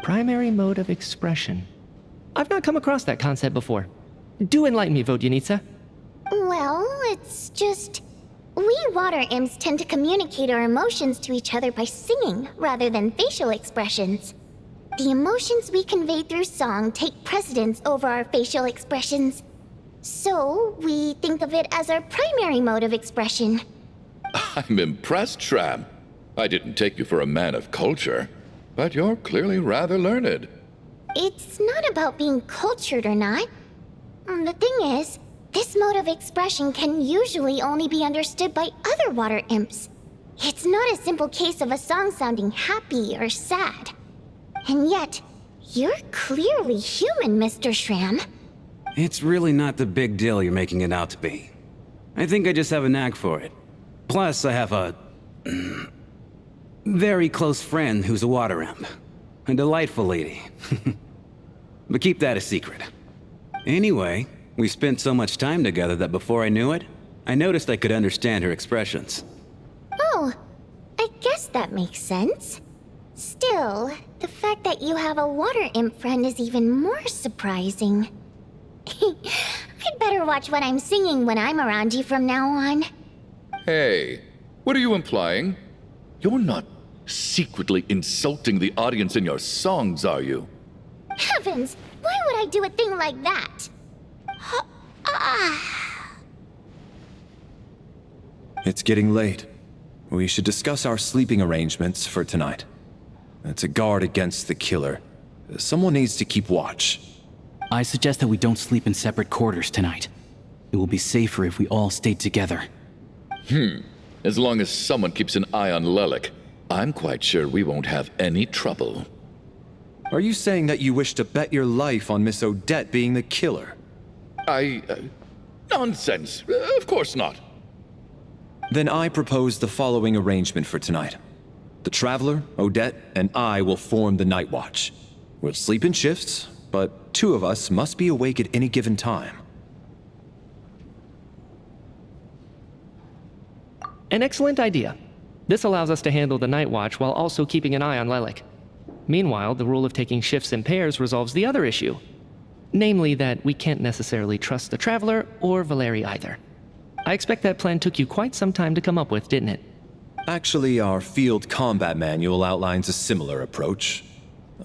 Primary mode of expression. I've not come across that concept before. Do enlighten me, Vodyanitsa. Well, it's just... We water imps tend to communicate our emotions to each other by singing, rather than facial expressions. The emotions we convey through song take precedence over our facial expressions. So, we think of it as our primary mode of expression. I'm impressed, Shram. I didn't take you for a man of culture, but you're clearly rather learned. It's not about being cultured or not. The thing is, this mode of expression can usually only be understood by other water imps. It's not a simple case of a song sounding happy or sad. And yet, you're clearly human, Mr. Shram. It's really not the big deal you're making it out to be. I think I just have a knack for it. Plus, I have a... very close friend who's a water imp. A delightful lady. But keep that a secret. Anyway, we spent so much time together that before I knew it, I noticed I could understand her expressions. Oh, I guess that makes sense. Still, the fact that you have a water imp friend is even more surprising. I'd better watch what I'm singing when I'm around you from now on. Hey, what are you implying? You're not secretly insulting the audience in your songs, are you? Heavens, why would I do a thing like that? It's getting late. We should discuss our sleeping arrangements for tonight. To guard against the killer, someone needs to keep watch. I suggest that we don't sleep in separate quarters tonight. It will be safer if we all stay together. As long as someone keeps an eye on Lelik, I'm quite sure we won't have any trouble. Are you saying that you wish to bet your life on Miss Odette being the killer? Nonsense. Of course not. Then I propose the following arrangement for tonight. The Traveler, Odette, and I will form the Night Watch. We'll sleep in shifts, but 2 of us must be awake at any given time. An excellent idea. This allows us to handle the night watch while also keeping an eye on Lelik. Meanwhile, the rule of taking shifts in pairs resolves the other issue. Namely that we can't necessarily trust the Traveler or Valeri either. I expect that plan took you quite some time to come up with, didn't it? Actually, our field combat manual outlines a similar approach.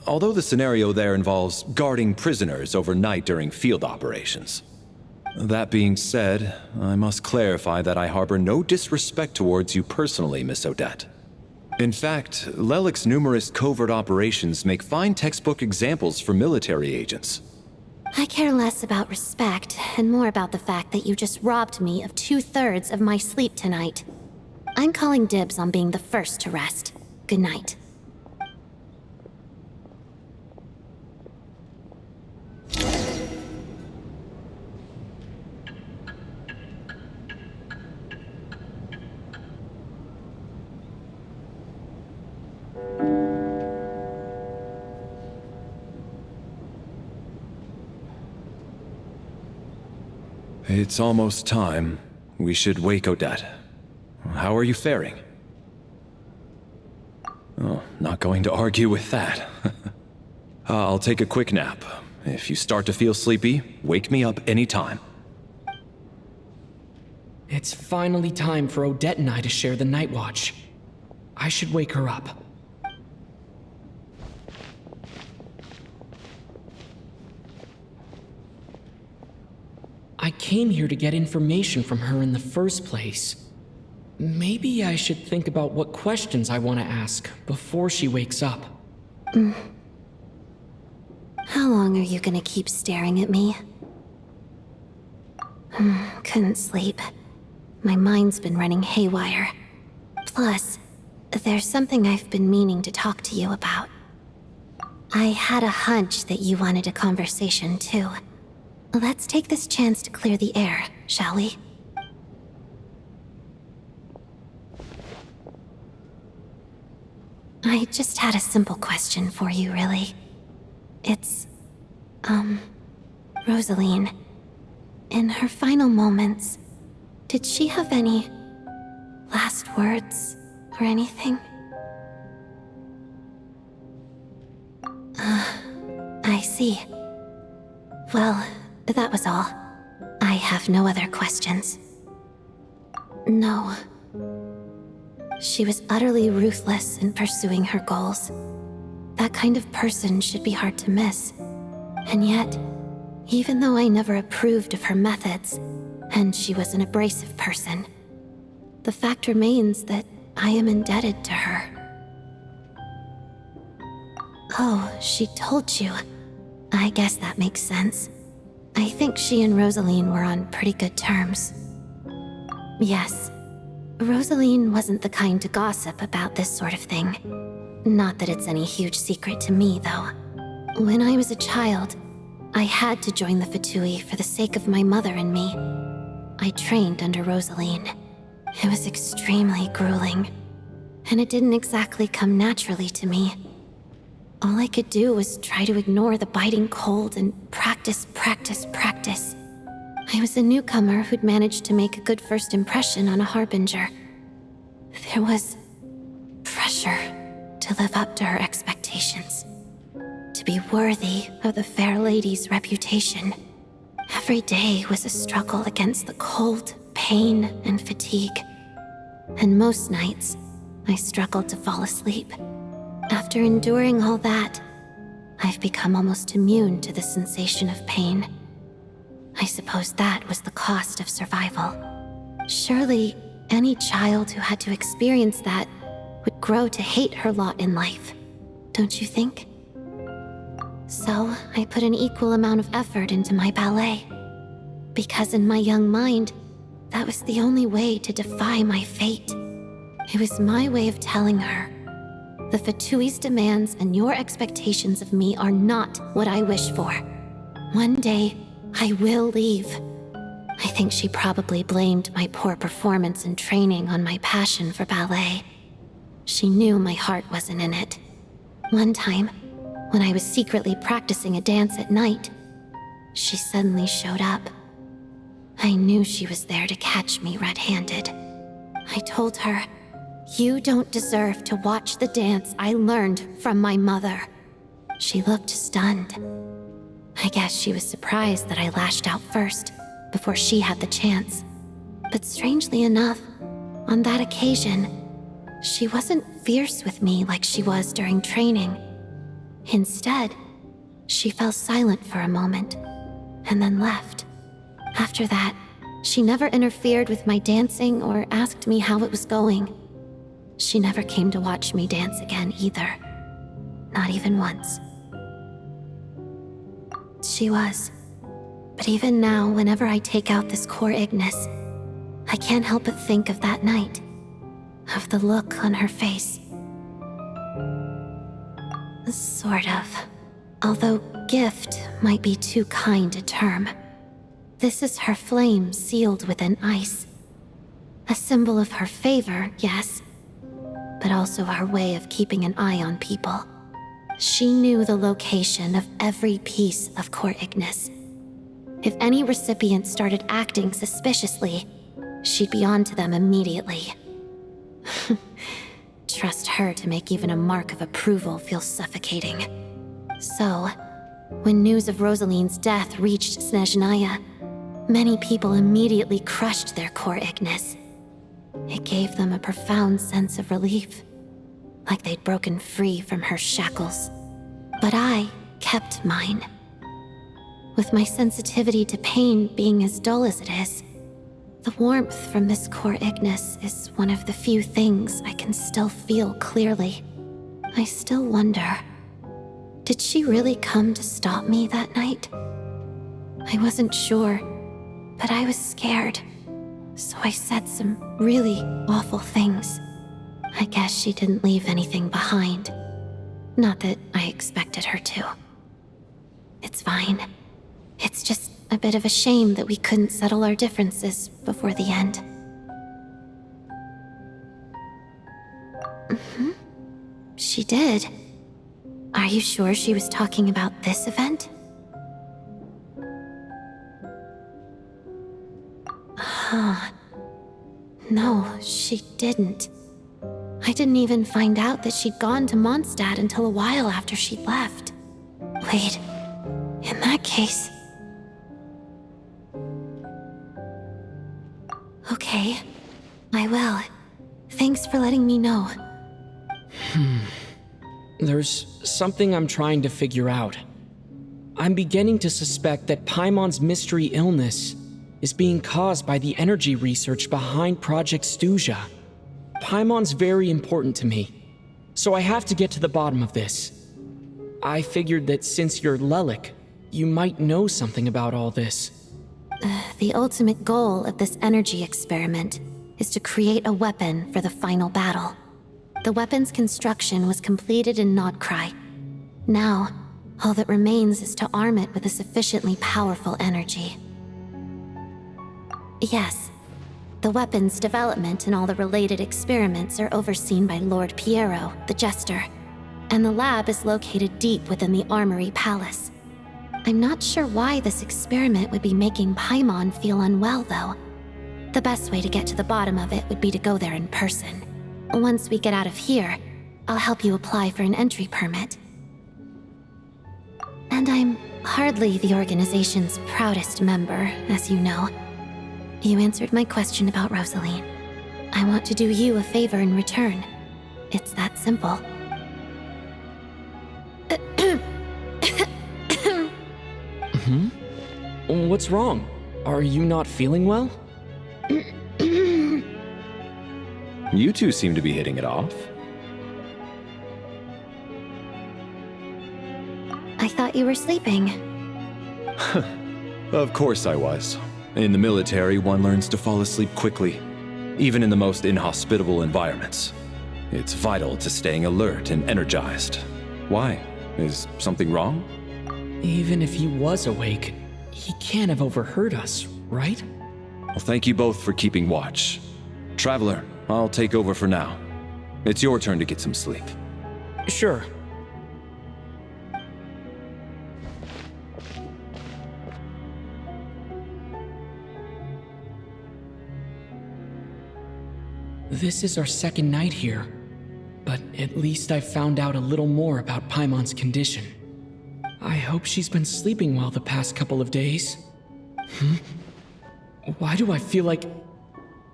Although the scenario there involves guarding prisoners overnight during field operations. That being said, I must clarify that I harbor no disrespect towards you personally, Miss Odette. In fact, Lelik's numerous covert operations make fine textbook examples for military agents. I care less about respect and more about the fact that you just robbed me of 2/3 of my sleep tonight. I'm calling dibs on being the first to rest. Good night. It's almost time. We should wake Odette. How are you faring? Oh, not going to argue with that. I'll take a quick nap. If you start to feel sleepy, wake me up anytime. It's finally time for Odette and I to share the night watch. I should wake her up. I came here to get information from her in the first place. Maybe I should think about what questions I want to ask before she wakes up. How long are you gonna keep staring at me? Couldn't sleep. My mind's been running haywire. Plus, there's something I've been meaning to talk to you about. I had a hunch that you wanted a conversation too. Let's take this chance to clear the air, shall we? I just had a simple question for you, really. It's, Rosaline. In her final moments, did she have any last words or anything? I see. Well, that was all. I have no other questions. No. She was utterly ruthless in pursuing her goals. That kind of person should be hard to miss. And yet, even though I never approved of her methods, and she was an abrasive person, the fact remains that I am indebted to her. Oh, she told you. I guess that makes sense. I think she and Rosaline were on pretty good terms. Yes. Rosaline wasn't the kind to gossip about this sort of thing. Not that it's any huge secret to me, though. When I was a child, I had to join the Fatui for the sake of my mother and me. I trained under Rosaline. It was extremely grueling, and it didn't exactly come naturally to me. All I could do was try to ignore the biting cold and practice. I was a newcomer who'd managed to make a good first impression on a harbinger. There was pressure to live up to her expectations, to be worthy of the fair lady's reputation. Every day was a struggle against the cold, pain, and fatigue. And most nights, I struggled to fall asleep. After enduring all that, I've become almost immune to the sensation of pain. I suppose that was the cost of survival. Surely, any child who had to experience that would grow to hate her lot in life, don't you think? So, I put an equal amount of effort into my ballet. Because in my young mind, that was the only way to defy my fate. It was my way of telling her, the Fatui's demands and your expectations of me are not what I wish for. One day, I will leave. I think she probably blamed my poor performance and training on my passion for ballet. She knew my heart wasn't in it. One time, when I was secretly practicing a dance at night, she suddenly showed up. I knew she was there to catch me red-handed. I told her, "You don't deserve to watch the dance I learned from my mother." She looked stunned. I guess she was surprised that I lashed out first, before she had the chance. But strangely enough, on that occasion, she wasn't fierce with me like she was during training. Instead, she fell silent for a moment, and then left. After that, she never interfered with my dancing or asked me how it was going. She never came to watch me dance again either. Not even once. She was. But even now, whenever I take out this core Ignis, I can't help but think of that night. Of the look on her face. Sort of. Although gift might be too kind a term. This is her flame sealed within ice. A symbol of her favor, yes, but also her way of keeping an eye on people. She knew the location of every piece of core Ignis. If any recipient started acting suspiciously, she'd be on to them immediately. Trust her to make even a mark of approval feel suffocating. So, when news of Rosaline's death reached Snezhnaya, many people immediately crushed their core Ignis. It gave them a profound sense of relief, like they'd broken free from her shackles. But I kept mine. With my sensitivity to pain being as dull as it is, the warmth from this core Ignis is one of the few things I can still feel clearly. I still wonder, did she really come to stop me that night? I wasn't sure, but I was scared, so I said some really awful things. I guess she didn't leave anything behind. Not that I expected her to. It's fine. It's just a bit of a shame that we couldn't settle our differences before the end. She did. Are you sure she was talking about this event? Huh. No, she didn't. I didn't even find out that she'd gone to Mondstadt until a while after she'd left. Wait, in that case... Okay, I will. Thanks for letting me know. There's something I'm trying to figure out. I'm beginning to suspect that Paimon's mystery illness is being caused by the energy research behind Project Stuja. Paimon's very important to me, so I have to get to the bottom of this. I figured that since you're Lelik, you might know something about all this. The ultimate goal of this energy experiment is to create a weapon for the final battle. The weapon's construction was completed in Nodkrai. Now, all that remains is to arm it with a sufficiently powerful energy. Yes, the weapon's development and all the related experiments are overseen by Lord Piero, the Jester, and the lab is located deep within the Armory Palace. I'm not sure why this experiment would be making Paimon feel unwell, though. The best way to get to the bottom of it would be to go there in person. Once we get out of here, I'll help you apply for an entry permit. And I'm hardly the organization's proudest member, as you know. You answered my question about Rosaline. I want to do you a favor in return. It's that simple. What's wrong? Are you not feeling well? You two seem to be hitting it off. I thought you were sleeping. Of course I was. In the military, one learns to fall asleep quickly, even in the most inhospitable environments. It's vital to staying alert and energized. Why? Is something wrong? Even if he was awake, he can't have overheard us, right? Well, thank you both for keeping watch. Traveler, I'll take over for now. It's your turn to get some sleep. Sure. This is our second night here, but at least I found out a little more about Paimon's condition. I hope she's been sleeping well the past couple of days. Why do I feel like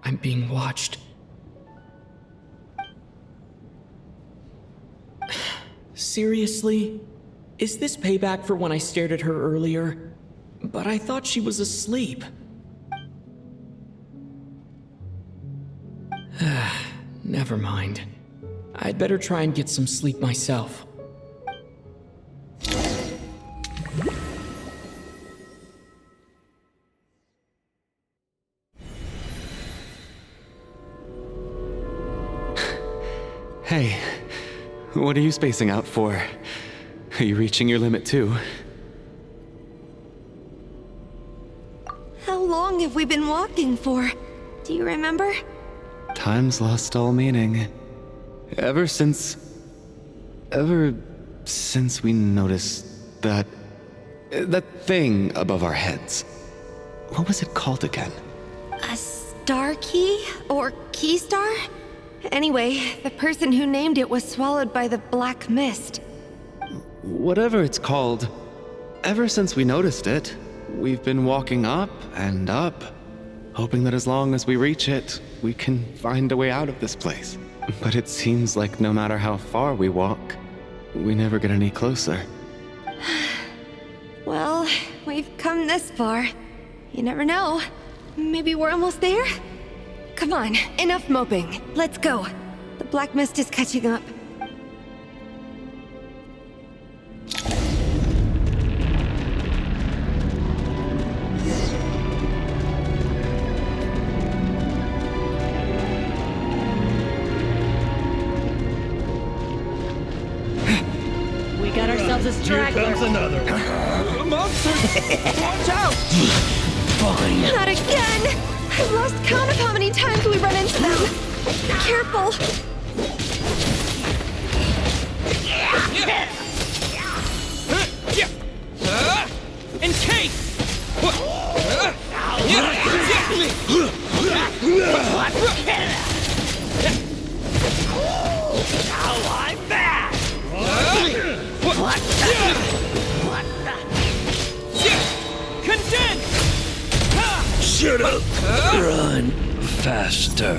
I'm being watched? Seriously? Is this payback for when I stared at her earlier? But I thought she was asleep. Never mind. I'd better try and get some sleep myself. Hey, what are you spacing out for? Are you reaching your limit too? How long have we been walking for? Do you remember? Time's lost all meaning. Ever since we noticed that thing above our heads. What was it called again? A star key? Or key star? Anyway, the person who named it was swallowed by the black mist. Whatever it's called, ever since we noticed it, we've been walking up and up, hoping that as long as we reach it, we can find a way out of this place. But it seems like no matter how far we walk, we never get any closer. Well, we've come this far. You never know. Maybe we're almost there? Come on, enough moping. Let's go. The black mist is catching up. comes another one. Monsters! Watch out! Fine. Not again! I've lost count of how many times we run into them. Careful! Encase! Now I'm back! What the? Condense! Shut up! Run faster.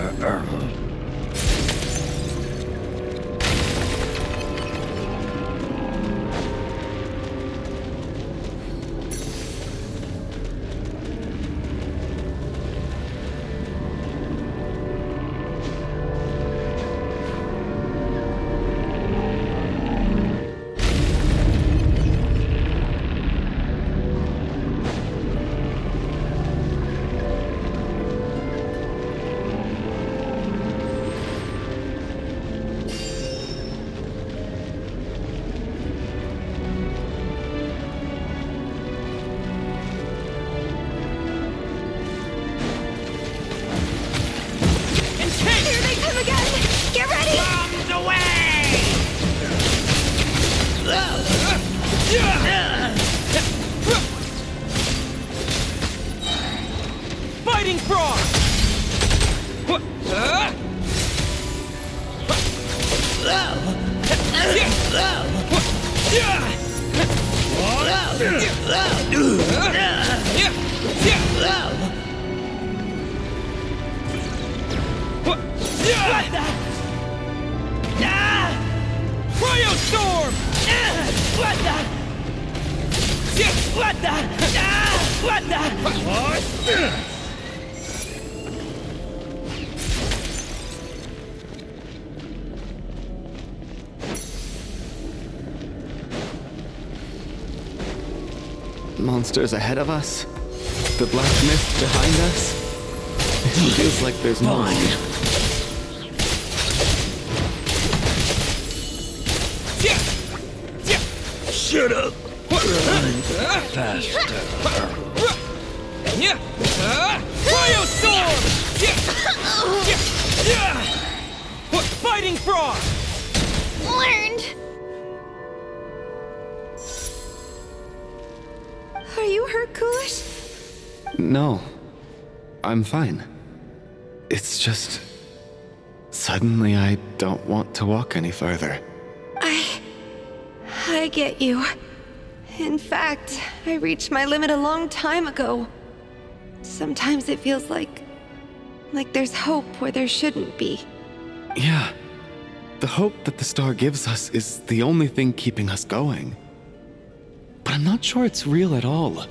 Here they come again! Get ready! Bombs away! Fighting frog! What the? Cryostorm! What the? What the? What the? Monsters ahead of us. The black mist behind us. It feels like there's no escape. Shut up! Run faster. Cryostorm! Fighting frog! Learned! Are you hurt, Coolish? No. I'm fine. It's just... Suddenly I don't want to walk any further. I get you. In fact, I reached my limit a long time ago. Sometimes it feels like there's hope where there shouldn't be. Yeah. The hope that the star gives us is the only thing keeping us going. But I'm not sure it's real at all.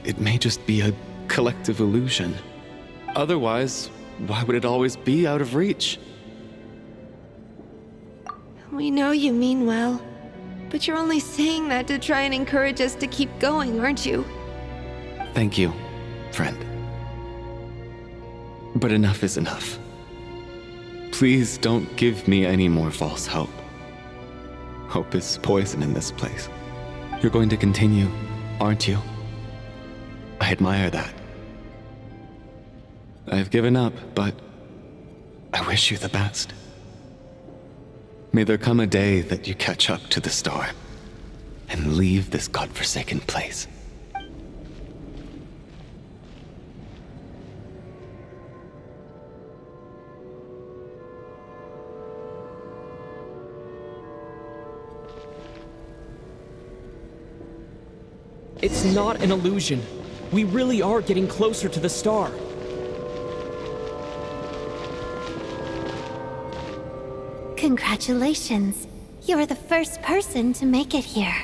It may just be a collective illusion. Otherwise, why would it always be out of reach? We know you mean well, but you're only saying that to try and encourage us to keep going, aren't you? Thank you, friend. But enough is enough. Please don't give me any more false hope. Hope is poison in this place. You're going to continue, aren't you? I admire that. I've given up, but I wish you the best. May there come a day that you catch up to the star and leave this godforsaken place. It's not an illusion. We really are getting closer to the star. Congratulations. You're the first person to make it here.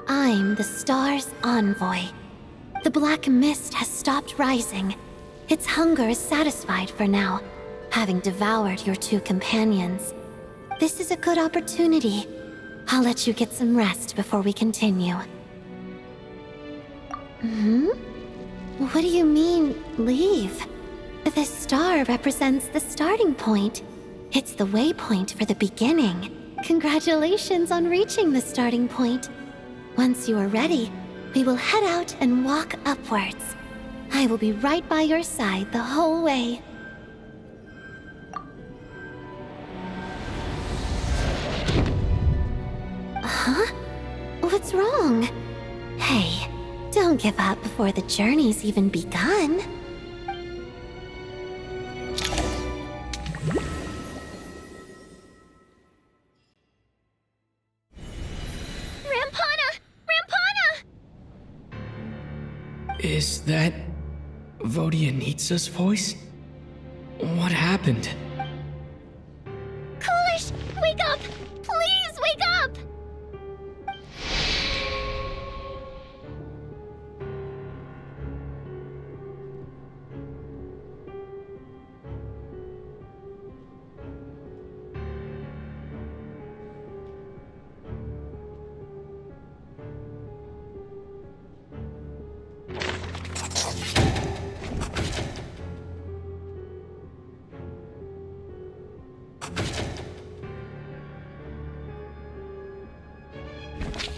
I'm the star's envoy. The black mist has stopped rising. Its hunger is satisfied for now, having devoured your two companions. This is a good opportunity. I'll let you get some rest before we continue. What do you mean, leave? The star represents the starting point. It's the waypoint for the beginning. Congratulations on reaching the starting point. Once you are ready, we will head out and walk upwards. I will be right by your side the whole way. Huh? What's wrong? Hey, don't give up before the journey's even begun. Is that Vodyanitsa's voice? What happened? Coolish, wake up! Please wake up!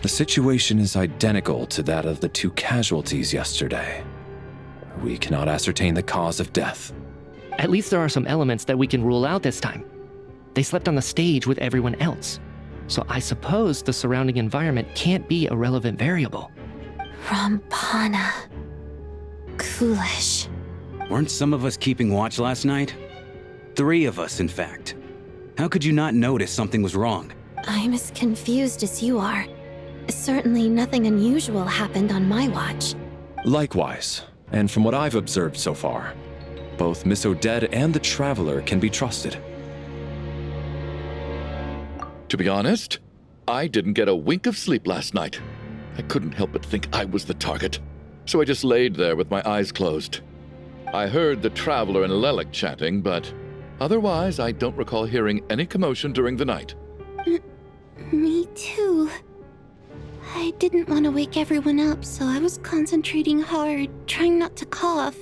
The situation is identical to that of the 2 casualties yesterday. We cannot ascertain the cause of death. At least there are some elements that we can rule out this time. They slept on the stage with everyone else, so I suppose the surrounding environment can't be a relevant variable. Rampana. Coolish. Weren't some of us keeping watch last night? 3 of us, in fact. How could you not notice something was wrong? I'm as confused as you are. Certainly nothing unusual happened on my watch. Likewise, and from what I've observed so far, both Miss Odette and the Traveler can be trusted. To be honest, I didn't get a wink of sleep last night. I couldn't help but think I was the target, so I just laid there with my eyes closed. I heard the Traveler and Lelik chatting, but otherwise I don't recall hearing any commotion during the night. Me too. I didn't want to wake everyone up, so I was concentrating hard, trying not to cough.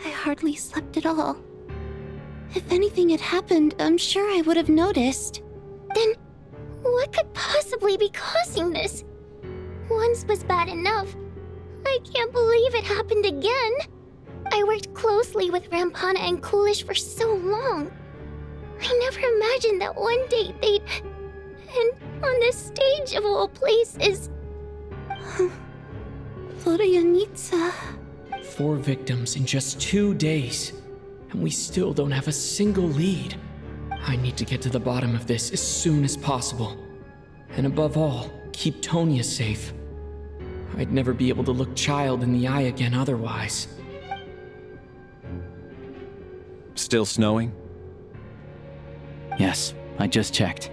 I hardly slept at all. If anything had happened, I'm sure I would have noticed. Then, what could possibly be causing this? Once was bad enough. I can't believe it happened again. I worked closely with Rampana and Coolish for so long. I never imagined that one day they'd... And on the stage of all places... Vodyanitsa. 4 victims in just 2 days, and we still don't have a single lead. I need to get to the bottom of this as soon as possible. And above all, keep Tonya safe. I'd never be able to look Child in the eye again otherwise. Still snowing? Yes, I just checked.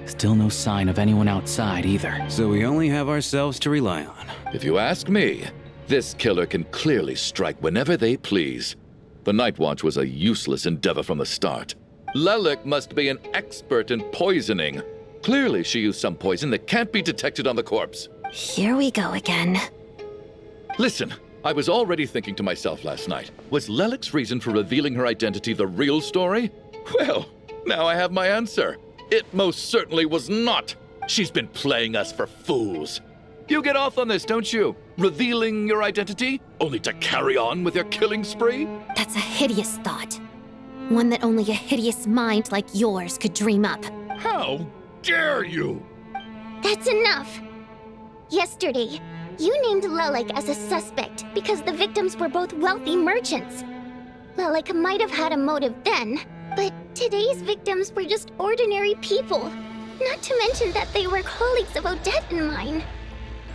Still no sign of anyone outside either. So we only have ourselves to rely on. If you ask me, this killer can clearly strike whenever they please. The Night Watch was a useless endeavor from the start. Lelik must be an expert in poisoning. Clearly she used some poison that can't be detected on the corpse. Here we go again. Listen, I was already thinking to myself last night, was Lelik's reason for revealing her identity the real story? Well, now I have my answer. It most certainly was not. She's been playing us for fools. You get off on this, don't you? Revealing your identity, only to carry on with your killing spree? That's a hideous thought. One that only a hideous mind like yours could dream up. How dare you? That's enough. Yesterday, you named Lelik as a suspect because the victims were both wealthy merchants. Lelik might have had a motive then, but today's victims were just ordinary people. Not to mention that they were colleagues of Odette and mine.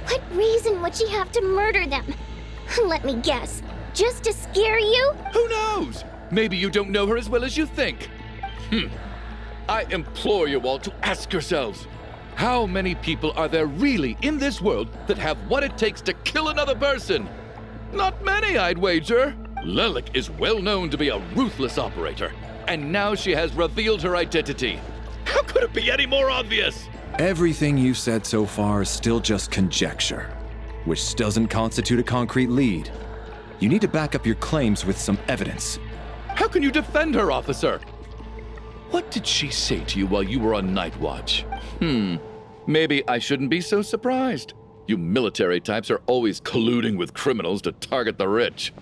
What reason would she have to murder them? Let me guess. Just to scare you? Who knows? Maybe you don't know her as well as you think. I implore you all to ask yourselves, how many people are there really in this world that have what it takes to kill another person? Not many, I'd wager. Lelik is well known to be a ruthless operator, and now she has revealed her identity. How could it be any more obvious? Everything you've said so far is still just conjecture, which doesn't constitute a concrete lead. You need to back up your claims with some evidence. How can you defend her, officer? What did she say to you while you were on night watch? Maybe I shouldn't be so surprised. You military types are always colluding with criminals to target the rich.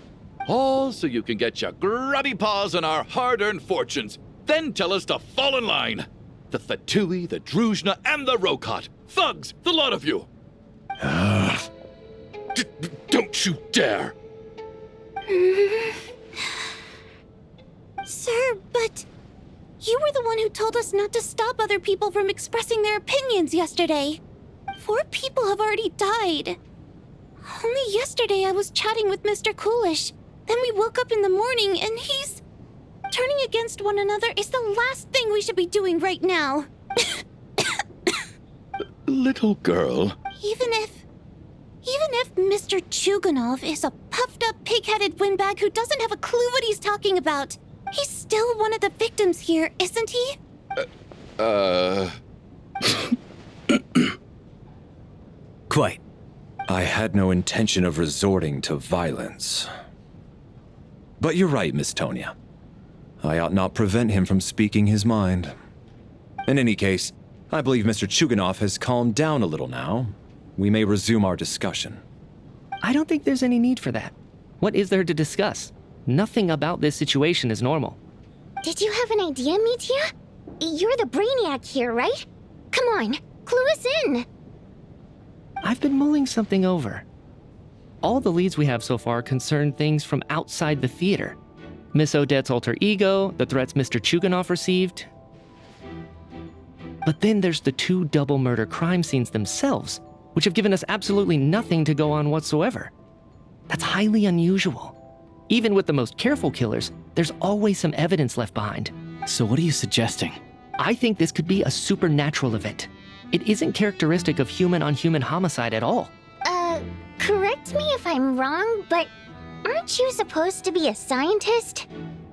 All so you can get your grubby paws on our hard-earned fortunes, then tell us to fall in line. The Fatui, the Druzhna, and the Rokot. Thugs, the lot of you! Don't you dare! Sir, but you were the one who told us not to stop other people from expressing their opinions yesterday. 4 people have already died. Only yesterday I was chatting with Mr. Coolish. Then we woke up in the morning and he's... Turning against one another is the last thing we should be doing right now. Little girl. Even if Mr. Chuganov is a puffed-up, pig-headed windbag who doesn't have a clue what he's talking about, he's still one of the victims here, isn't he? Quite. I had no intention of resorting to violence. But you're right, Miss Tonya. I ought not prevent him from speaking his mind. In any case, I believe Mr. Chuganov has calmed down a little now. We may resume our discussion. I don't think there's any need for that. What is there to discuss? Nothing about this situation is normal. Did you have an idea, Mitya? You're the brainiac here, right? Come on, clue us in. I've been mulling something over. All the leads we have so far concern things from outside the theater. Miss Odette's alter ego, the threats Mr. Chuganov received. But then there's the 2 double murder crime scenes themselves, which have given us absolutely nothing to go on whatsoever. That's highly unusual. Even with the most careful killers, there's always some evidence left behind. So what are you suggesting? I think this could be a supernatural event. It isn't characteristic of human-on-human homicide at all. Correct me if I'm wrong, but aren't you supposed to be a scientist?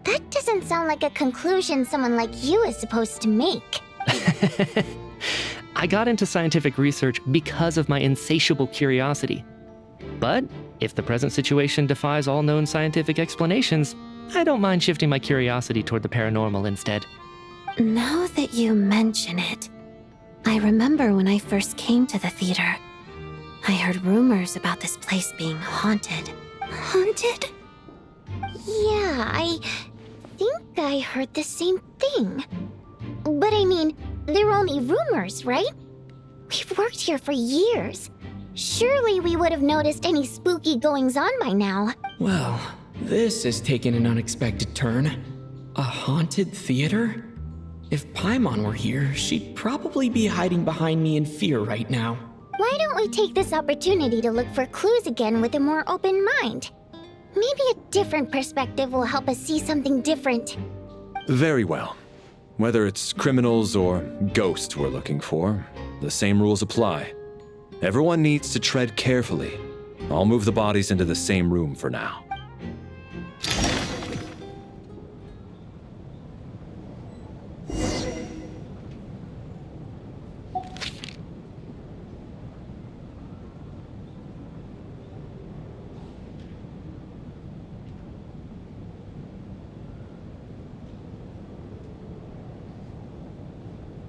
That doesn't sound like a conclusion someone like you is supposed to make. I got into scientific research because of my insatiable curiosity. But if the present situation defies all known scientific explanations, I don't mind shifting my curiosity toward the paranormal instead. Now that you mention it, I remember when I first came to the theater. I heard rumors about this place being haunted. Haunted? Yeah, I think I heard the same thing. But I mean, they're only rumors, right? We've worked here for years. Surely we would have noticed any spooky goings-on by now. Well, this has taken an unexpected turn. A haunted theater? If Paimon were here, she'd probably be hiding behind me in fear right now. Why don't we take this opportunity to look for clues again with a more open mind? Maybe a different perspective will help us see something different. Very well. Whether it's criminals or ghosts we're looking for, the same rules apply. Everyone needs to tread carefully. I'll move the bodies into the same room for now.